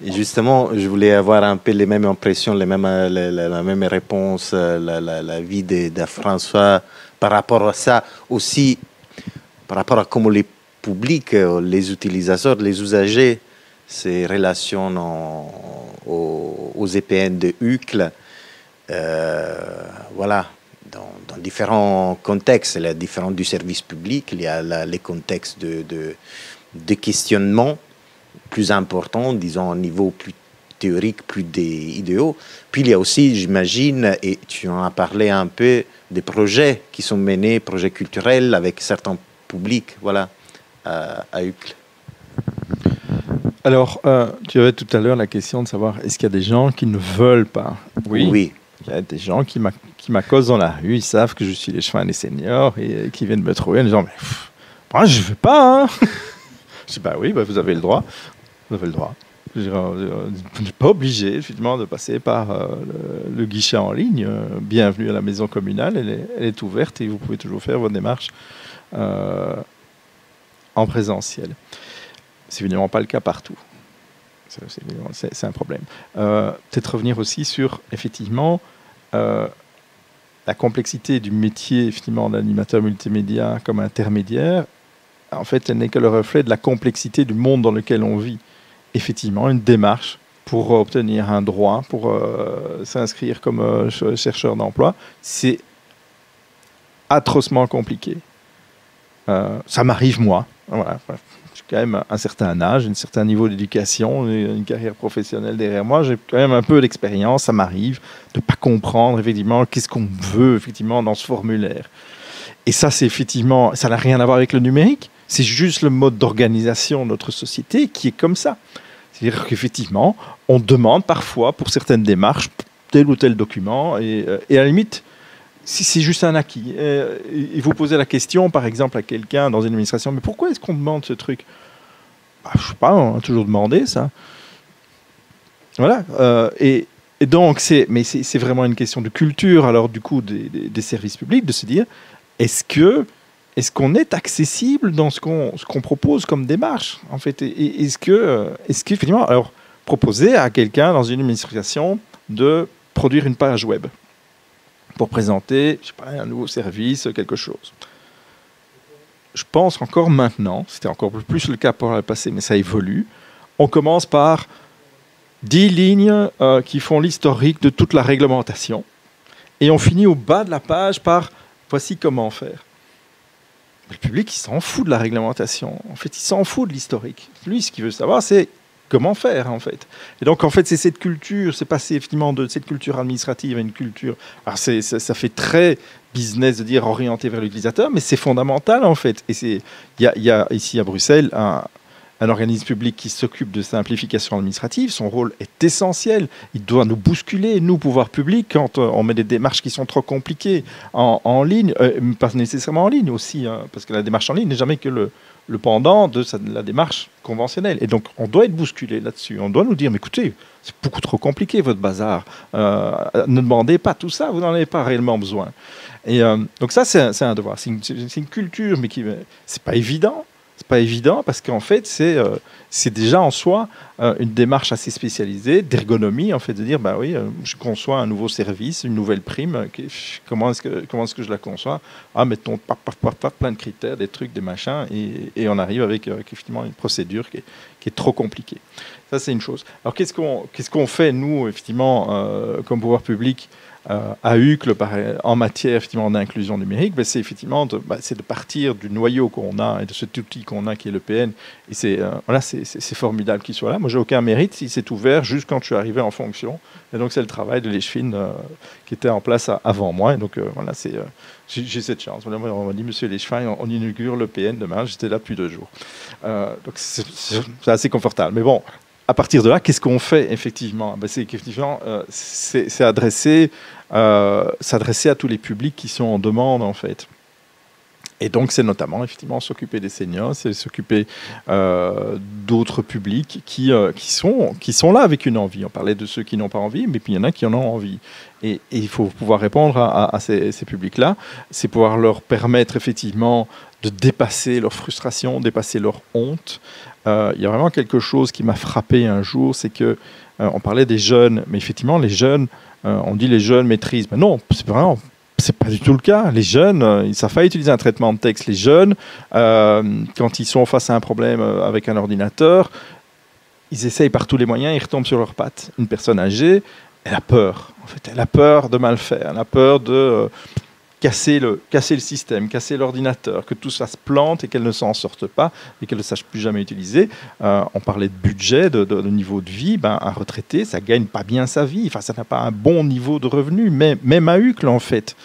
Et justement, je voulais avoir un peu les mêmes impressions, la même réponse, la vie de François par rapport à ça, aussi par rapport à comment les publics, les utilisateurs, les usagers se relationnent aux EPN de Uccle. Voilà, dans différents contextes, il y a différents du service public, il y a les contextes de questionnement plus important, disons, au niveau plus théorique, plus des idéaux. Puis il y a aussi, j'imagine, et tu en as parlé un peu, des projets qui sont menés, projets culturels avec certains publics, voilà, à Uccle. Alors, tu avais tout à l'heure la question de savoir, est-ce qu'il y a des gens qui ne veulent pas ? Oui. Il y a des gens qui m'accostent dans la rue, ils savent que je suis les chemins des seniors et qui viennent me trouver en disant, mais moi je ne veux pas, hein. Je dis, bah oui, bah vous avez le droit. Vous avez le droit. Je n'êtes pas obligé, effectivement, de passer par le guichet en ligne. Bienvenue à la maison communale, elle est ouverte et vous pouvez toujours faire vos démarches en présentiel. C'est évidemment pas le cas partout. C'est un problème. Peut-être revenir aussi sur, effectivement, la complexité du métier, effectivement, d'animateur multimédia comme intermédiaire, en fait, elle n'est que le reflet de la complexité du monde dans lequel on vit. Effectivement, une démarche pour obtenir un droit, pour s'inscrire comme chercheur d'emploi, c'est atrocement compliqué. Ça m'arrive, moi. Voilà. J'ai quand même un certain âge, un certain niveau d'éducation, une carrière professionnelle derrière moi. J'ai quand même un peu d'expérience. Ça m'arrive de ne pas comprendre, effectivement, qu'est-ce qu'on veut, effectivement, dans ce formulaire. Et ça, c'est effectivement, ça n'a rien à voir avec le numérique. C'est juste le mode d'organisation de notre société qui est comme ça. C'est-à-dire qu'effectivement, on demande parfois, pour certaines démarches, tel ou tel document, et à la limite, si c'est juste un acquis. Et vous posez la question, par exemple, à quelqu'un dans une administration, mais pourquoi est-ce qu'on demande ce truc ? Je ne sais pas, on a toujours demandé ça. Voilà. Et donc, c'est vraiment une question de culture, alors du coup, des services publics, de se dire, est-ce qu'on est accessible dans ce qu'on propose comme démarche, en fait, et est-ce qu'effectivement, alors, proposer à quelqu'un dans une administration de produire une page web pour présenter, je sais pas, un nouveau service, quelque chose. Je pense qu'encore maintenant, c'était encore plus le cas pour le passé, mais ça évolue, on commence par 10 lignes qui font l'historique de toute la réglementation, et on finit au bas de la page par « voici comment faire ». Le public, il s'en fout de la réglementation. En fait, il s'en fout de l'historique. Lui, ce qu'il veut savoir, c'est comment faire, en fait. Et donc, en fait, c'est cette culture, c'est passé effectivement de cette culture administrative à une culture... Alors, ça fait très business de dire orienté vers l'utilisateur, mais c'est fondamental, en fait. Et il y a ici à Bruxelles un organisme public qui s'occupe de simplification administrative. Son rôle est essentiel. Il doit nous bousculer, nous, pouvoir public, quand on met des démarches qui sont trop compliquées en ligne, pas nécessairement en ligne aussi, hein, parce que la démarche en ligne n'est jamais que le pendant de la démarche conventionnelle. Et donc, on doit être bousculé là-dessus. On doit nous dire, mais écoutez, c'est beaucoup trop compliqué, votre bazar. Ne demandez pas tout ça, vous n'en avez pas réellement besoin. Et donc ça, c'est un devoir. C'est une culture, mais c'est pas évident. C'est pas évident parce qu'en fait, c'est déjà en soi une démarche assez spécialisée d'ergonomie, en fait, de dire, bah oui, je conçois un nouveau service, une nouvelle prime, comment est-ce que je la conçois ? Ah, mettons plein de critères, des trucs, des machins, et on arrive avec effectivement une procédure qui est trop compliquée. Ça, c'est une chose. Alors, qu'est-ce qu'on fait, nous, effectivement, comme pouvoir public à UCLE en matière effectivement d'inclusion numérique, c'est effectivement de partir du noyau qu'on a et de cet outil qu'on a qui est l'EPN. Et c'est formidable qu'il soit là. Moi, j'ai aucun mérite. Il s'est ouvert juste quand je suis arrivé en fonction. Et donc, c'est le travail de l'Eschfin qui était en place avant moi. Et donc, j'ai cette chance. On m'a dit, monsieur l'Eschfin, on inaugure l'EPN demain. J'étais là depuis 2 jours. Donc, c'est assez confortable. Mais bon, à partir de là, qu'est-ce qu'on fait effectivement ? C'est qu'effectivement, c'est s'adresser à tous les publics qui sont en demande en fait. Et donc, c'est notamment effectivement s'occuper des seniors, c'est s'occuper d'autres publics qui sont là avec une envie. On parlait de ceux qui n'ont pas envie, mais puis il y en a qui en ont envie. Et il faut pouvoir répondre à ces publics-là. C'est pouvoir leur permettre effectivement de dépasser leur frustration, dépasser leur honte. Il y a vraiment quelque chose qui m'a frappé un jour, c'est que on parlait des jeunes, mais effectivement les jeunes, on dit les jeunes maîtrisent, mais non, c'est pas du tout le cas. Les jeunes, ils savent pas utiliser un traitement de texte. Les jeunes, quand ils sont face à un problème avec un ordinateur, ils essayent par tous les moyens, ils retombent sur leurs pattes. Une personne âgée, elle a peur. En fait, elle a peur de mal faire, elle a peur de casser le système, casser l'ordinateur, que tout ça se plante et qu'elle ne s'en sorte pas et qu'elle ne sache plus jamais utiliser. On parlait de budget, de niveau de vie. Un retraité, ça ne gagne pas bien sa vie. Enfin, ça n'a pas un bon niveau de revenu, même à UCLE, en fait.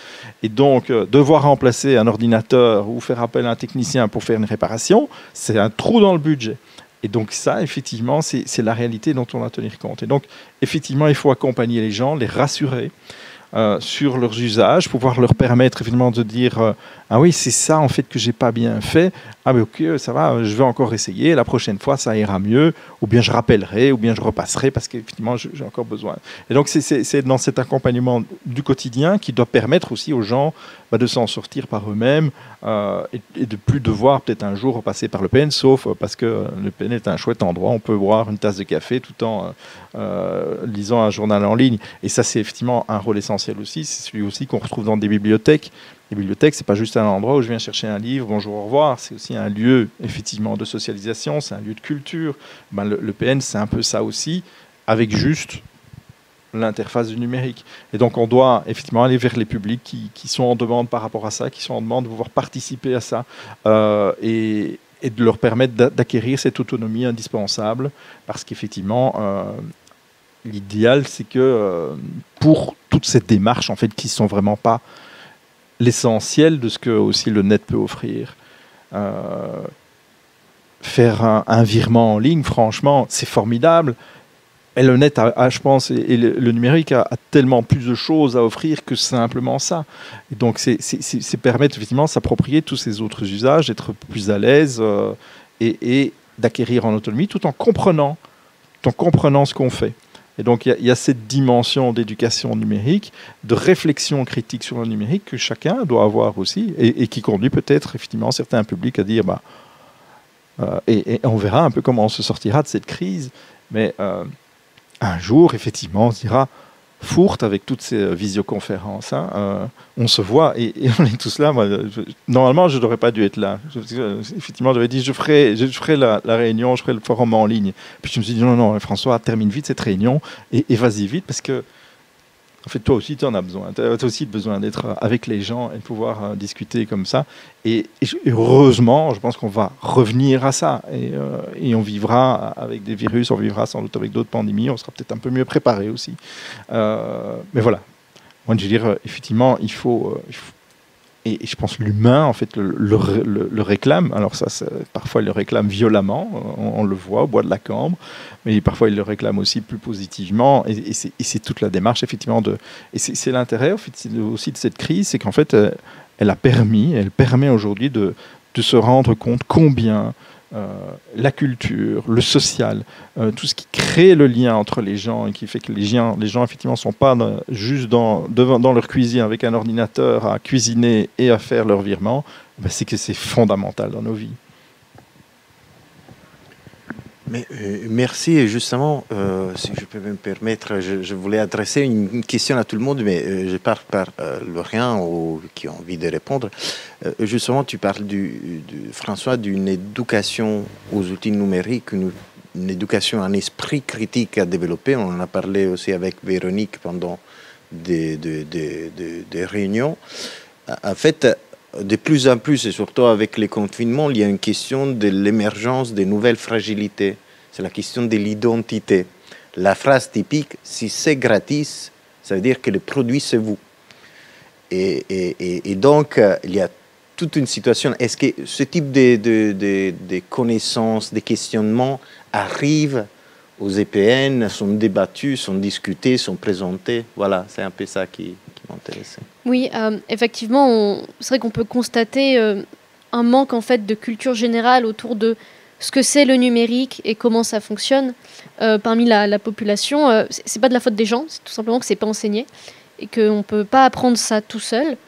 Et donc, devoir remplacer un ordinateur ou faire appel à un technicien pour faire une réparation, c'est un trou dans le budget. Et donc ça, effectivement, c'est la réalité dont on doit tenir compte. Et donc, effectivement, il faut accompagner les gens, les rassurer sur leurs usages, pouvoir leur permettre évidemment de dire ah oui, c'est ça en fait que j'ai pas bien fait. Ah mais ok, ça va, je vais encore essayer. La prochaine fois, ça ira mieux. Ou bien je rappellerai, ou bien je repasserai parce qu'effectivement, j'ai encore besoin. Et donc c'est dans cet accompagnement du quotidien qui doit permettre aussi aux gens de s'en sortir par eux-mêmes et de plus devoir peut-être un jour repasser par l'EPN, sauf parce que l'EPN est un chouette endroit. On peut boire une tasse de café tout en lisant un journal en ligne. Et ça, c'est effectivement un rôle essentiel aussi. C'est celui aussi qu'on retrouve dans des bibliothèques. Les bibliothèques, c'est pas juste un endroit où je viens chercher un livre, bonjour, au revoir. C'est aussi un lieu, effectivement, de socialisation, c'est un lieu de culture. Le PN, c'est un peu ça aussi, avec juste l'interface du numérique. Et donc, on doit effectivement aller vers les publics qui sont en demande par rapport à ça, qui sont en demande de pouvoir participer à ça et de leur permettre d'acquérir cette autonomie indispensable, parce qu'effectivement, l'idéal, c'est que pour toutes ces démarches, en fait, qui ne sont vraiment pas l'essentiel de ce que aussi le net peut offrir. Faire un virement en ligne, franchement, c'est formidable. Et le net, je pense, et le numérique a tellement plus de choses à offrir que simplement ça. Et donc, c'est permettre effectivement de s'approprier tous ces autres usages, d'être plus à l'aise et d'acquérir en autonomie tout en comprenant ce qu'on fait. Et donc, il y a cette dimension d'éducation numérique, de réflexion critique sur le numérique que chacun doit avoir aussi et qui conduit peut-être effectivement certains publics à dire et on verra un peu comment on se sortira de cette crise, mais un jour, effectivement, on se dira fourte avec toutes ces visioconférences. On se voit et on est tous là. Moi, normalement, je n'aurais pas dû être là. Effectivement, j'avais dit je ferai la réunion, je ferai le forum en ligne. Puis je me suis dit non, François, termine vite cette réunion et vas-y vite parce que en fait, toi aussi, tu en as besoin. Tu as aussi besoin d'être avec les gens et de pouvoir discuter comme ça. Et heureusement, je pense qu'on va revenir à ça. Et on vivra avec des virus, on vivra sans doute avec d'autres pandémies. On sera peut-être un peu mieux préparé aussi. Mais voilà. Moi, je veux dire, effectivement, il faut et je pense que l'humain, en fait, le réclame. Alors ça, parfois, il le réclame violemment. On le voit au bois de la Cambre. Mais parfois, il le réclame aussi plus positivement. Et c'est toute la démarche, effectivement. Et c'est l'intérêt aussi de cette crise, c'est qu'en fait, elle permet aujourd'hui de se rendre compte combien la culture, le social, tout ce qui crée le lien entre les gens et qui fait que les gens effectivement ne sont pas juste dans leur cuisine avec un ordinateur à cuisiner et à faire leur virement, c'est que c'est fondamental dans nos vies. Mais, merci. Et justement, si je peux me permettre, je voulais adresser une question à tout le monde, mais je pars par Lorient qui a envie de répondre. Justement, tu parles, François, d'une éducation aux outils numériques, une éducation en esprit critique à développer. On en a parlé aussi avec Véronique pendant des réunions. En fait, de plus en plus, et surtout avec les confinements, il y a une question de l'émergence de nouvelles fragilités. C'est la question de l'identité. La phrase typique, si c'est gratis, ça veut dire que le produit, c'est vous. Et donc, il y a toute une situation. Est-ce que ce type de connaissances, de questionnements arrivent aux EPN, sont débattus, sont discutés, sont présentés? Voilà, c'est un peu ça qui m'intéressait. Oui, effectivement, c'est vrai qu'on peut constater un manque en fait de culture générale autour de ce que c'est le numérique et comment ça fonctionne parmi la population. C'est pas de la faute des gens, c'est tout simplement que c'est pas enseigné et qu'on peut pas apprendre ça tout seul.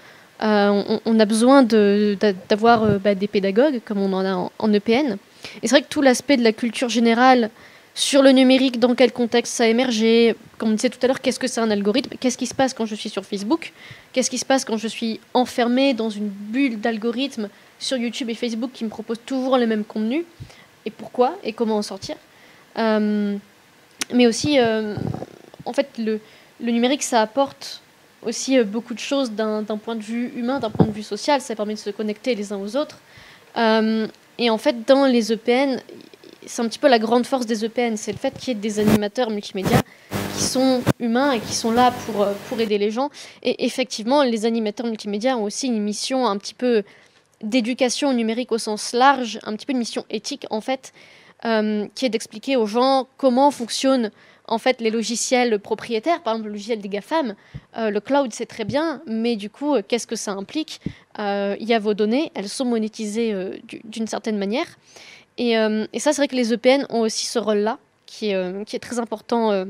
On a besoin d'avoir des pédagogues comme on en a en EPN. Et c'est vrai que tout l'aspect de la culture générale sur le numérique, dans quel contexte ça a émergé, comme on disait tout à l'heure, qu'est-ce que c'est un algorithme, qu'est-ce qui se passe quand je suis sur Facebook, qu'est-ce qui se passe quand je suis enfermée dans une bulle d'algorithmes sur YouTube et Facebook qui me proposent toujours les mêmes contenus, et pourquoi, et comment en sortir. Mais aussi, en fait, le numérique, ça apporte aussi beaucoup de choses d'un point de vue humain, d'un point de vue social, ça permet de se connecter les uns aux autres. Et en fait, dans les EPN, c'est un petit peu la grande force des EPN, c'est le fait qu'il y ait des animateurs multimédia qui sont humains et qui sont là pour aider les gens. Et effectivement, les animateurs multimédia ont aussi une mission un petit peu d'éducation numérique au sens large, un petit peu une mission éthique en fait, qui est d'expliquer aux gens comment fonctionne en fait, les logiciels propriétaires, par exemple le logiciel des GAFAM, le cloud c'est très bien, mais du coup, qu'est-ce que ça implique? Il y a vos données, elles sont monétisées d'une certaine manière. Et ça, c'est vrai que les EPN ont aussi ce rôle-là, qui est très important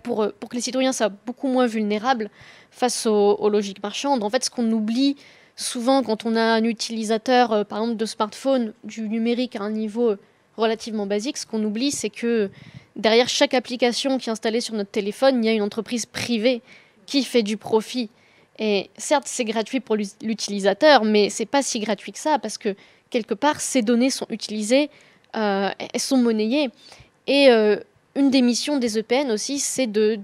pour que les citoyens soient beaucoup moins vulnérables face aux logiques marchandes. En fait, ce qu'on oublie souvent quand on a un utilisateur, par exemple, de smartphone, du numérique à un niveau relativement basique, ce qu'on oublie, c'est que derrière chaque application qui est installée sur notre téléphone, il y a une entreprise privée qui fait du profit. Et certes, c'est gratuit pour l'utilisateur, mais c'est pas si gratuit que ça, parce que quelque part, ces données sont utilisées, elles sont monnayées. Et une des missions des EPN aussi, c'est de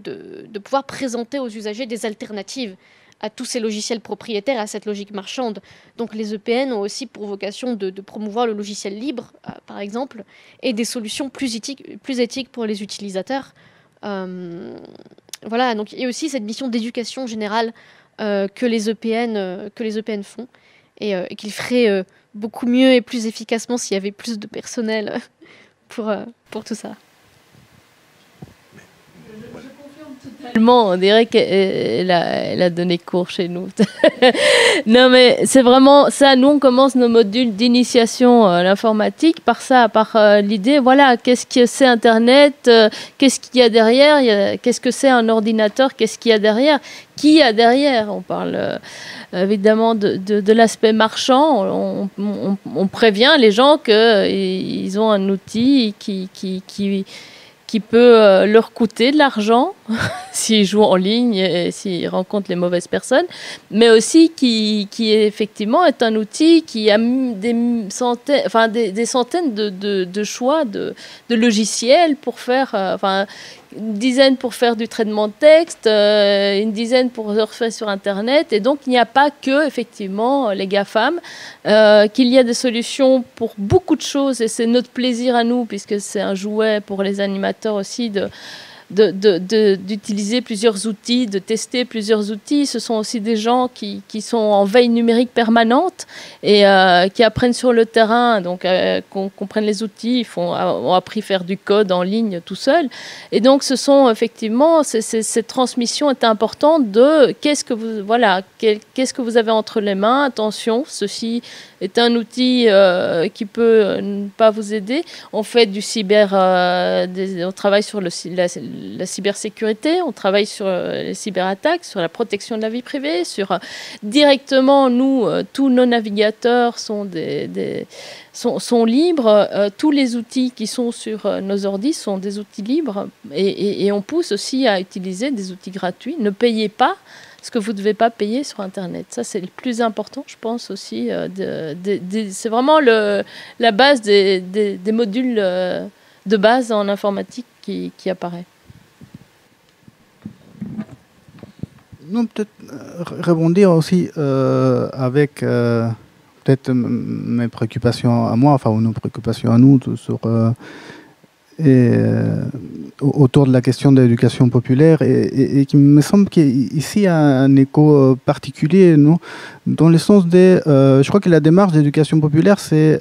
pouvoir présenter aux usagers des alternatives à tous ces logiciels propriétaires, à cette logique marchande. Donc les EPN ont aussi pour vocation de promouvoir le logiciel libre, par exemple, et des solutions plus éthiques pour les utilisateurs. Voilà, donc il y a aussi cette mission d'éducation générale que les EPN font, et qu'ils feraient beaucoup mieux et plus efficacement s'il y avait plus de personnel pour tout ça. On dirait qu'elle a donné cours chez nous. Non, mais c'est vraiment ça. Nous, on commence nos modules d'initiation à l'informatique par ça, par l'idée, voilà, qu'est-ce que c'est Internet, qu'est-ce qu'il y a derrière, qu'est-ce que c'est un ordinateur, qu'est-ce qu'il y a derrière, qui y a derrière. On parle évidemment de l'aspect marchand. On prévient les gens qu'ils ont un outil qui peut leur coûter de l'argent s'ils jouent en ligne et s'ils rencontrent les mauvaises personnes, mais aussi qui effectivement est un outil qui a des centaines de choix de logiciels pour faire, une dizaine pour faire du traitement de texte, une dizaine pour surfer sur Internet. Et donc, il n'y a pas que, effectivement, les GAFAM, qu'il y a des solutions pour beaucoup de choses. Et c'est notre plaisir à nous, puisque c'est un jouet pour les animateurs aussi d'utiliser plusieurs outils, de tester plusieurs outils. Ce sont aussi des gens qui sont en veille numérique permanente et qui apprennent sur le terrain, donc comprennent les outils, ont appris à faire du code en ligne tout seul. Et donc, ce sont effectivement, cette transmission est importante de qu'est-ce que vous avez entre les mains. Attention, ceci est un outil qui peut ne pas vous aider. On fait du on travaille sur la cybersécurité, on travaille sur les cyberattaques, sur la protection de la vie privée, directement, nous, tous nos navigateurs sont libres. Tous les outils qui sont sur nos ordis sont des outils libres et on pousse aussi à utiliser des outils gratuits. Ne payez pas ce que vous ne devez pas payer sur Internet. Ça, c'est le plus important, je pense aussi. C'est vraiment la base des modules de base en informatique qui apparaît. Non, peut-être rebondir aussi avec peut-être mes préoccupations à moi, ou nos préoccupations à nous autour de la question de l'éducation populaire et qui me semble qu'ici il y a un écho particulier, non, dans le sens je crois que la démarche d'éducation populaire, c'est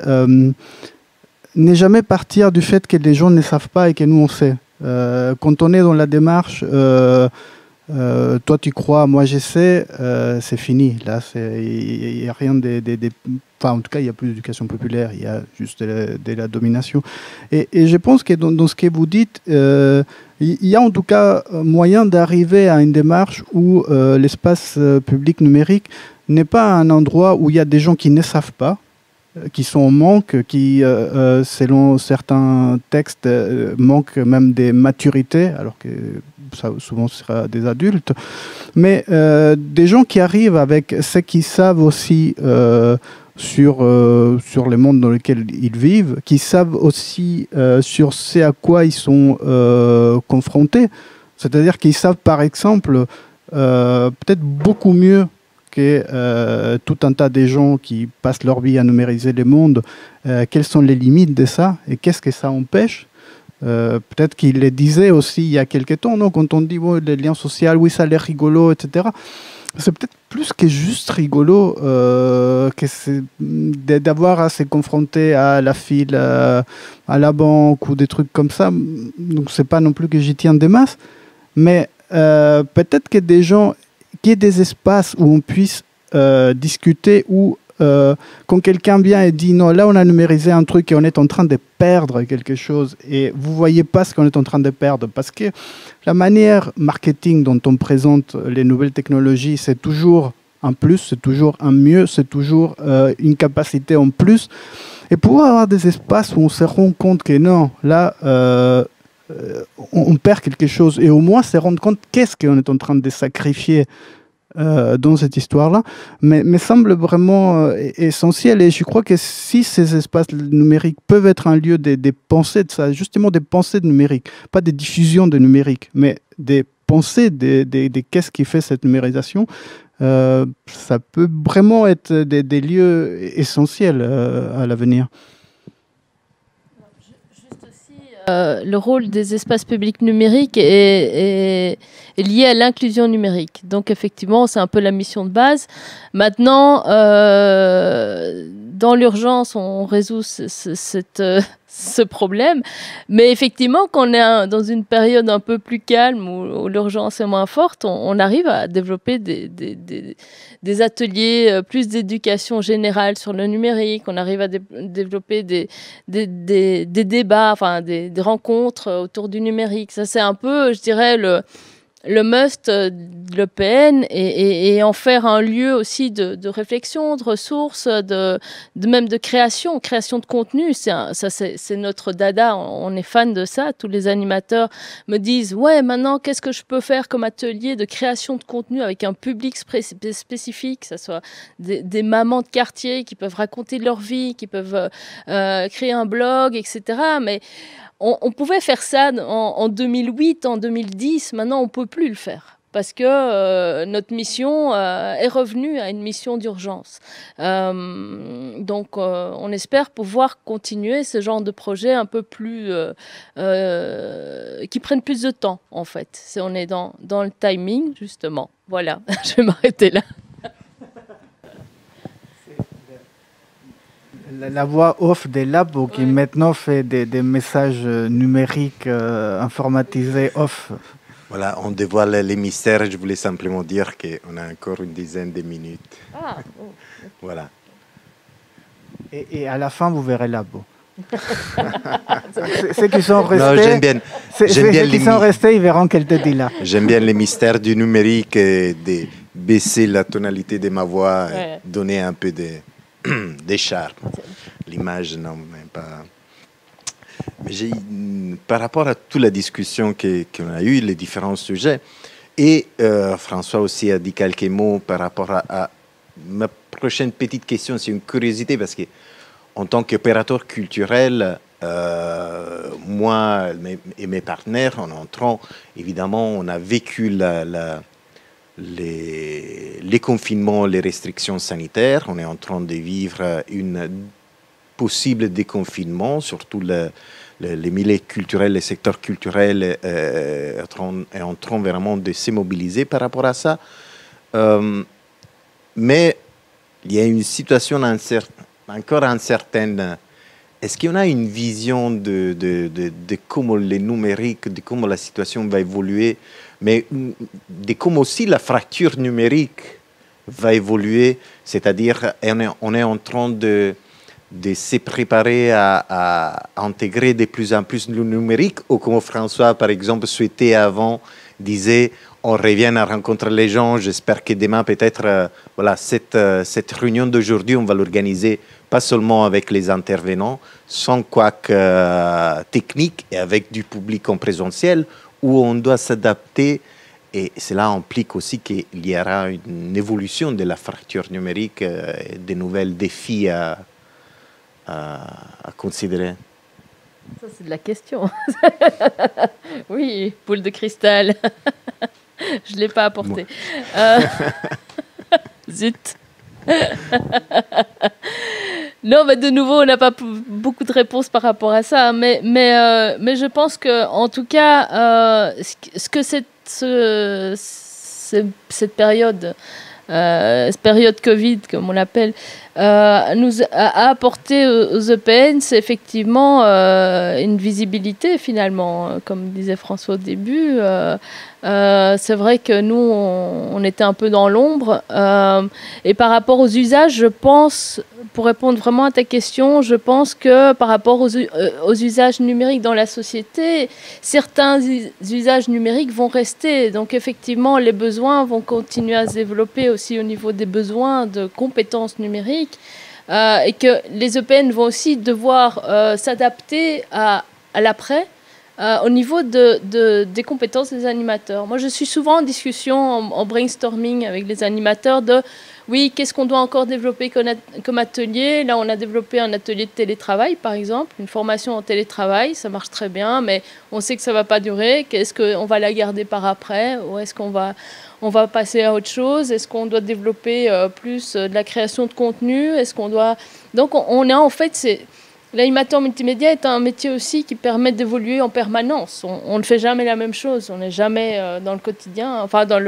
ne jamais partir du fait que les gens ne savent pas et que nous on sait. Quand on est dans la démarche toi tu crois, moi je sais, c'est fini. Là, il n'y a rien en tout cas, il n'y a plus d'éducation populaire, il y a juste de la domination. Et je pense que dans ce que vous dites, il y a en tout cas moyen d'arriver à une démarche où l'espace public numérique n'est pas un endroit où il y a des gens qui ne savent pas, qui sont en manque, qui, selon certains textes, manquent même des maturités, alors que ça, souvent ce sera des adultes, mais des gens qui arrivent avec ce qu'ils savent aussi sur les mondes dans lesquels ils vivent, qui savent aussi sur ce à quoi ils sont confrontés. C'est-à-dire qu'ils savent, par exemple, peut-être beaucoup mieux que tout un tas de gens qui passent leur vie à numériser le monde, quelles sont les limites de ça et qu'est-ce que ça empêche. Peut-être qu'il le disait aussi il y a quelques temps, non, quand on dit les liens sociaux, oui, ça a l'air rigolo, etc. c'est peut-être plus que juste rigolo que d'avoir à se confronter à la file, à la banque ou des trucs comme ça. Donc c'est pas non plus que j'y tiens des masses, mais peut-être que des gens, qu'il y ait des espaces où on puisse discuter, ou quand quelqu'un vient et dit non, là on a numérisé un truc et on est en train de perdre quelque chose et vous voyez pas ce qu'on est en train de perdre, parce que la manière marketing dont on présente les nouvelles technologies, c'est toujours un plus, c'est toujours un mieux, c'est toujours une capacité en plus, et pouvoir avoir des espaces où on se rend compte que non, là on perd quelque chose, et au moins se rendre compte qu'est-ce qu'on est en train de sacrifier dans cette histoire-là, mais semble vraiment essentiel. Et je crois que si ces espaces numériques peuvent être un lieu des pensées de ça, justement des pensées numériques, pas des diffusions de numérique, mais des pensées des qu'est-ce qui fait cette numérisation, ça peut vraiment être des lieux essentiels à l'avenir. Le rôle des espaces publics numériques est lié à l'inclusion numérique. Donc effectivement, c'est un peu la mission de base. Maintenant, dans l'urgence, on résout ce problème. Mais effectivement, quand on est dans une période un peu plus calme, où l'urgence est moins forte, on arrive à développer des ateliers, plus d'éducation générale sur le numérique. On arrive à développer des débats, enfin des rencontres autour du numérique. Ça, c'est un peu, je dirais, le must de l'EPN, et en faire un lieu aussi de réflexion, de ressources, même de création de contenu. C'est notre dada, on est fan de ça. Tous les animateurs me disent « Ouais, maintenant, qu'est-ce que je peux faire comme atelier de création de contenu avec un public spécifique ?» Que ce soit des mamans de quartier qui peuvent raconter leur vie, qui peuvent créer un blog, etc. Mais on pouvait faire ça en 2008, en 2010. Maintenant, on ne peut plus le faire parce que notre mission est revenue à une mission d'urgence. Donc, on espère pouvoir continuer ce genre de projet un peu plus... qui prennent plus de temps, en fait. On est dans le timing, justement. Voilà, je vais m'arrêter là. La voix off des labos qui maintenant fait des messages numériques informatisés off. Voilà, on dévoile les mystères. Je voulais simplement dire qu'on a encore une dizaine de minutes. Ah, Voilà. Et à la fin, vous verrez labo. Ceux qui sont restés, non, j'aime bien ceux qui sont restés, ils verront qu'elle te dit là. J'aime bien les mystères du numérique, et de baisser la tonalité de ma voix, et donner un peu des charmes. L'image, non, même pas. Mais par rapport à toute la discussion qu'on a eue, les différents sujets, et François aussi a dit quelques mots par rapport à ma prochaine petite question, c'est une curiosité, parce que en tant qu'opérateur culturel, moi et mes partenaires, en entrant, évidemment, on a vécu les confinements, les restrictions sanitaires. On est en train de vivre une possible déconfinement, surtout les milieux culturels, les secteurs culturels est en train vraiment de se mobiliser par rapport à ça. Mais il y a une situation encore incertaine. Est-ce qu'on a une vision de comment le numérique, de comment la situation va évoluer, mais de comment aussi la fracture numérique va évoluer, c'est-à-dire on est en train de se préparer à intégrer de plus en plus le numérique, ou comme François, par exemple, souhaitait avant, disait, on revient à rencontrer les gens. J'espère que demain, peut-être, voilà, cette réunion d'aujourd'hui, on va l'organiser pas seulement avec les intervenants, sans couac technique, et avec du public en présentiel, où on doit s'adapter. Et cela implique aussi qu'il y aura une évolution de la fracture numérique, de nouveaux défis à considérer. Ça, c'est de la question. Oui, boule de cristal. Je ne l'ai pas apporté. Zut. Non, mais de nouveau, on n'a pas beaucoup de réponses par rapport à ça. Mais je pense que, en tout cas, ce que cette période Covid, comme on l'appelle, nous a apporté aux EPN, c'est effectivement une visibilité finalement, comme disait François au début. C'est vrai que nous, on était un peu dans l'ombre. Et par rapport aux usages, je pense, pour répondre vraiment à ta question, je pense que par rapport aux usages numériques dans la société, certains usages numériques vont rester. Donc effectivement, les besoins vont continuer à se développer aussi au niveau des besoins de compétences numériques. Et que les EPN vont aussi devoir s'adapter à l'après. Au niveau des compétences des animateurs. Moi, je suis souvent en discussion, en brainstorming avec les animateurs de, oui, qu'est-ce qu'on doit encore développer comme atelier? Là, on a développé un atelier de télétravail, par exemple, une formation en télétravail, ça marche très bien, mais on sait que ça ne va pas durer. Est-ce qu'on va la garder par après? Ou est-ce qu'on va passer à autre chose? Est-ce qu'on doit développer plus de la création de contenu? Est-ce qu'on doit... Donc, on a en fait... L'animateur multimédia est un métier aussi qui permet d'évoluer en permanence. On ne fait jamais la même chose. On n'est jamais dans le quotidien, enfin dans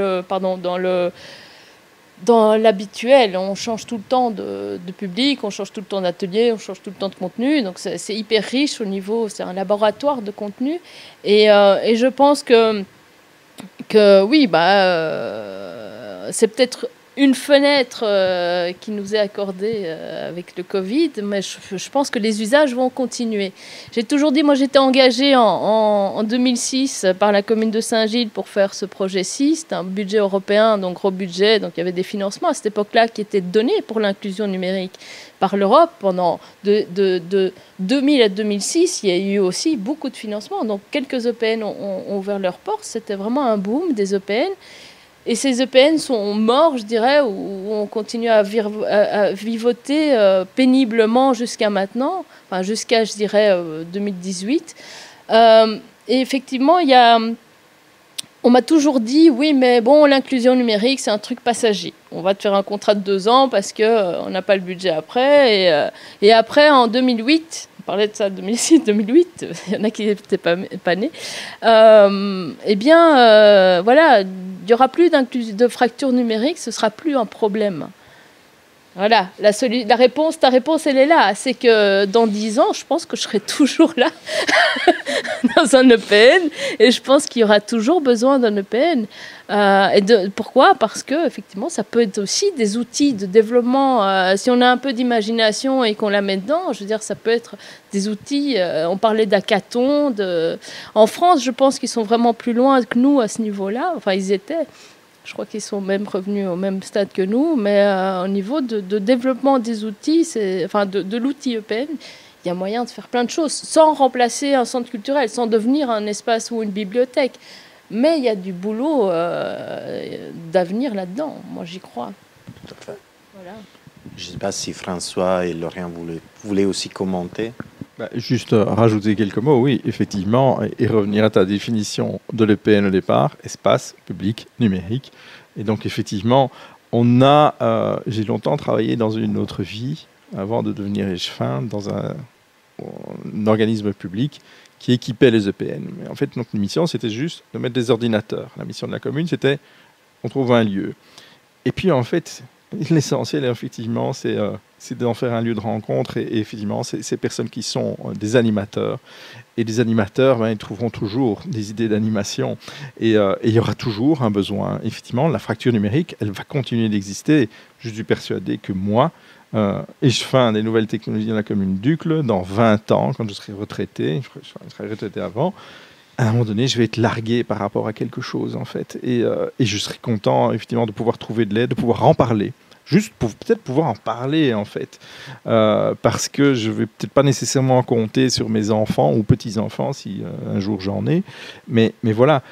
l'habituel. On change tout le temps de public, on change tout le temps d'atelier, on change tout le temps de contenu. Donc c'est hyper riche au niveau, c'est un laboratoire de contenu. Et je pense que oui, c'est peut-être une fenêtre qui nous est accordée avec le Covid, mais je pense que les usages vont continuer. J'ai toujours dit, moi j'étais engagée en 2006 par la commune de Saint-Gilles pour faire ce projet 6, c'était un budget européen, donc gros budget, donc il y avait des financements à cette époque-là qui étaient donnés pour l'inclusion numérique par l'Europe pendant de 2000 à 2006, il y a eu aussi beaucoup de financements, donc quelques EPN ont ouvert leurs portes, c'était vraiment un boom des EPN. Et ces EPN sont morts, je dirais, ou on continue à vivoter péniblement jusqu'à maintenant, enfin jusqu'à, je dirais, 2018. Et effectivement, on m'a toujours dit, oui, mais bon, l'inclusion numérique, c'est un truc passager. On va te faire un contrat de 2 ans parce qu'on n'a pas le budget après. Et après, en 2008... On parlait de ça 2006, 2008, il y en a qui n'étaient pas nés. Eh bien, voilà, il n'y aura plus de fracture numérique, ce ne sera plus un problème. Voilà, ta réponse, elle est là. C'est que dans 10 ans, je pense que je serai toujours là, dans un EPN, et je pense qu'il y aura toujours besoin d'un EPN. Pourquoi? Parce que effectivement, ça peut être aussi des outils de développement. Si on a un peu d'imagination et qu'on la met dedans, je veux dire, ça peut être des outils. On parlait d'hackathon. En France, je pense qu'ils sont vraiment plus loin que nous à ce niveau-là. Enfin, ils étaient. Je crois qu'ils sont même revenus au même stade que nous, mais au niveau de développement des outils, de l'outil EPN, il y a moyen de faire plein de choses, sans remplacer un centre culturel, sans devenir un espace ou une bibliothèque. Mais il y a du boulot d'avenir là-dedans, moi j'y crois. Tout à fait. Voilà. Je ne sais pas si François et Laurent voulaient aussi commenter. Juste rajouter quelques mots, oui, effectivement, et revenir à ta définition de l'EPN au départ, espace public numérique. Et donc, effectivement, j'ai longtemps travaillé dans une autre vie, avant de devenir échevin, dans un organisme public qui équipait les EPN. Mais en fait, notre mission, c'était juste de mettre des ordinateurs. La mission de la commune, c'était on trouve un lieu. Et puis, en fait, l'essentiel, effectivement, c'est d'en faire un lieu de rencontre. Et effectivement, ces personnes qui sont des animateurs. Et les animateurs, ils trouveront toujours des idées d'animation. Et il y aura toujours un besoin. Effectivement, la fracture numérique, elle va continuer d'exister. Je suis persuadé que moi, échevin des nouvelles technologies dans la commune d'Uccle, dans 20 ans, quand je serai retraité, je serai retraité avant, à un moment donné, je vais être largué par rapport à quelque chose, en fait. Et je serai content, effectivement, de pouvoir trouver de l'aide, de pouvoir en parler. Juste pour peut-être pouvoir en parler, en fait. Parce que je ne vais peut-être pas nécessairement compter sur mes enfants ou petits-enfants, si un jour j'en ai. Mais voilà.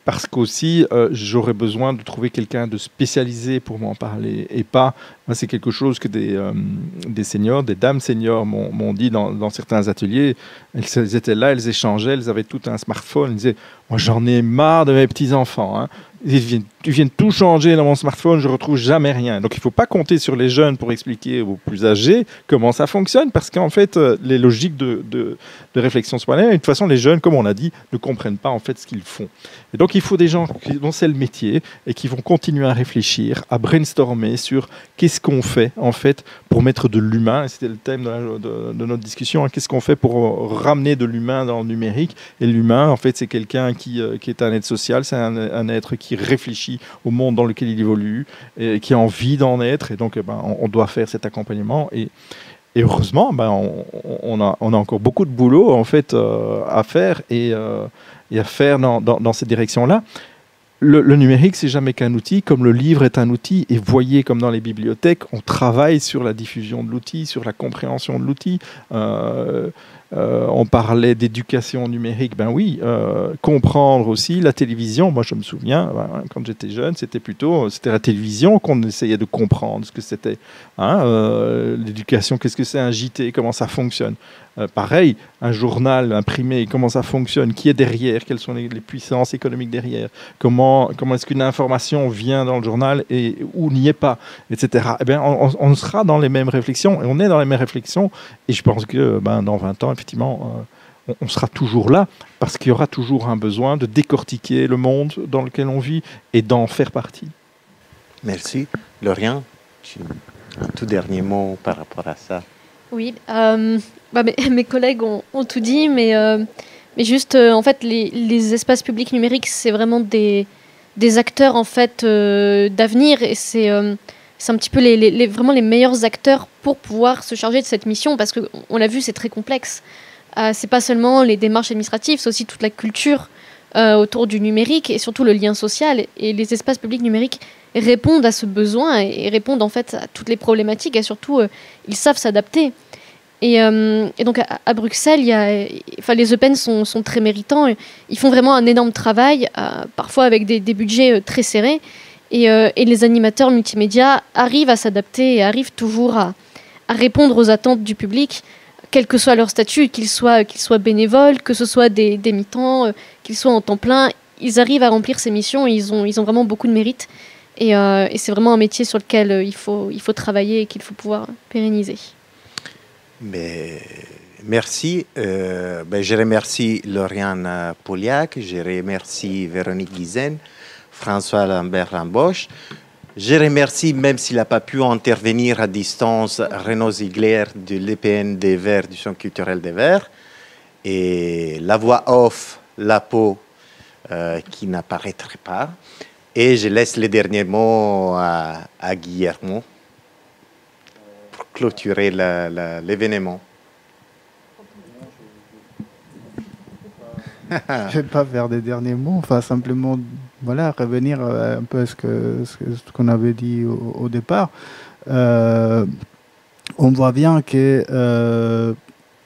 Parce qu'aussi, j'aurais besoin de trouver quelqu'un de spécialisé pour m'en parler. Et pas... Moi, c'est quelque chose que des seniors, des dames seniors m'ont dit dans certains ateliers. Elles étaient là, elles échangeaient, elles avaient tout un smartphone. Elles disaient, moi, j'en ai marre de mes petits-enfants. Hein. Ils viennent tout changer dans mon smartphone, je ne retrouve jamais rien. Donc il ne faut pas compter sur les jeunes pour expliquer aux plus âgés comment ça fonctionne, parce qu'en fait, les logiques de réflexion sont pas les mêmes. Et de toute façon, les jeunes, comme on l'a dit, ne comprennent pas en fait ce qu'ils font. Et donc il faut des gens dont c'est le métier et qui vont continuer à réfléchir, à brainstormer sur qu'est-ce qu'on fait en fait pour mettre de l'humain. Et c'était le thème de notre discussion. Hein, qu'est-ce qu'on fait pour ramener de l'humain dans le numérique? Et l'humain, en fait, c'est quelqu'un qui est un être social, c'est un être qui réfléchit au monde dans lequel il évolue, et qui a envie d'en être. Et donc, on doit faire cet accompagnement. Et heureusement, on a encore beaucoup de boulot en fait à faire et à faire dans cette direction-là. Le numérique, c'est jamais qu'un outil, comme le livre est un outil. Et voyez, comme dans les bibliothèques, on travaille sur la diffusion de l'outil, sur la compréhension de l'outil. On parlait d'éducation numérique, ben oui, comprendre aussi la télévision. Moi, je me souviens, quand j'étais jeune, c'était la télévision qu'on essayait de comprendre ce que c'était. L'éducation, qu'est-ce que c'est un JT, comment ça fonctionne. Pareil, un journal imprimé, comment ça fonctionne, qui est derrière, quelles sont les puissances économiques derrière, comment est-ce qu'une information vient dans le journal et où n'y est pas, etc. Eh bien, on sera dans les mêmes réflexions, et on est dans les mêmes réflexions, et je pense que dans 20 ans, effectivement, on sera toujours là, parce qu'il y aura toujours un besoin de décortiquer le monde dans lequel on vit et d'en faire partie. Merci. Lauriane, un tout dernier mot par rapport à ça. Oui, mes collègues ont tout dit, mais juste, en fait, les espaces publics numériques, c'est vraiment des acteurs en fait d'avenir, et c'est un petit peu vraiment les meilleurs acteurs pour pouvoir se charger de cette mission, parce qu'on l'a vu, c'est très complexe. C'est pas seulement les démarches administratives, c'est aussi toute la culture autour du numérique et surtout le lien social. Et les espaces publics numériques répondent à ce besoin et répondent en fait à toutes les problématiques, et surtout ils savent s'adapter. Et donc à Bruxelles, les EPN sont très méritants. Ils font vraiment un énorme travail, parfois avec des budgets très serrés. Et les animateurs multimédia arrivent à s'adapter et arrivent toujours à répondre aux attentes du public, quel que soit leur statut, qu'ils soient bénévoles, que ce soit des mi-temps, qu'ils soient en temps plein. Ils arrivent à remplir ces missions et ils ont vraiment beaucoup de mérite. Et c'est vraiment un métier sur lequel il faut travailler et qu'il faut pouvoir pérenniser. Mais merci. Je remercie Lauriane Pauliac, je remercie Véronique Guizen, François Lambert Rambosch. Je remercie, même s'il n'a pas pu intervenir à distance, Renaud Ziegler de l'EPN des Verts, du Centre culturel des Verts, et la voix off, la peau, qui n'apparaîtrait pas. Et je laisse les derniers mots à Guillermo pour clôturer l'événement. Je ne vais pas faire des derniers mots, enfin simplement revenir un peu à ce qu'on avait dit au départ. On voit bien que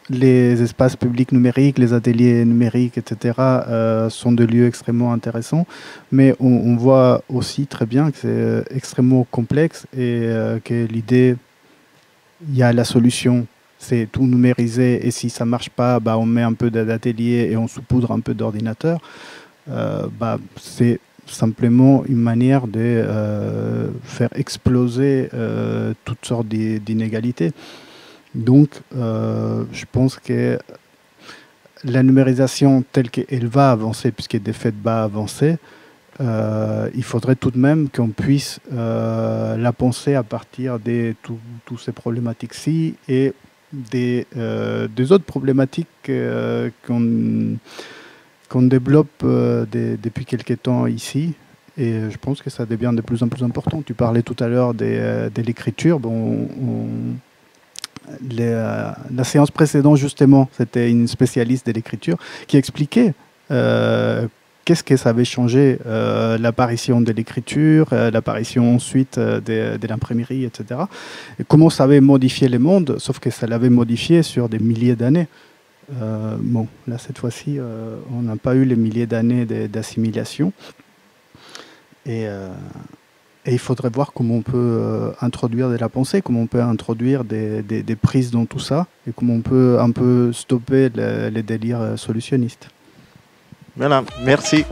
les espaces publics numériques, les ateliers numériques, etc., sont des lieux extrêmement intéressants, mais on voit aussi très bien que c'est extrêmement complexe et que l'idée, il y a la solution, c'est tout numériser, et si ça ne marche pas, on met un peu d'atelier et on saupoudre un peu d'ordinateur. C'est simplement une manière de faire exploser toutes sortes d'inégalités. Donc, je pense que la numérisation telle qu'elle va avancer, puisqu'elle de fait va avancer, il faudrait tout de même qu'on puisse la penser à partir de toutes ces problématiques-ci et des autres problématiques qu'on développe depuis quelques temps ici. Et je pense que ça devient de plus en plus important. Tu parlais tout à l'heure de l'écriture. La séance précédente, justement, c'était une spécialiste de l'écriture qui expliquait qu'est-ce que ça avait changé, l'apparition de l'écriture, l'apparition ensuite de l'imprimerie, etc. Et comment ça avait modifié le monde, sauf que ça l'avait modifié sur des milliers d'années. Là, cette fois-ci, on n'a pas eu les milliers d'années d'assimilation. Et il faudrait voir comment on peut introduire de la pensée, comment on peut introduire des prises dans tout ça, et comment on peut un peu stopper les délires solutionnistes. Voilà, merci.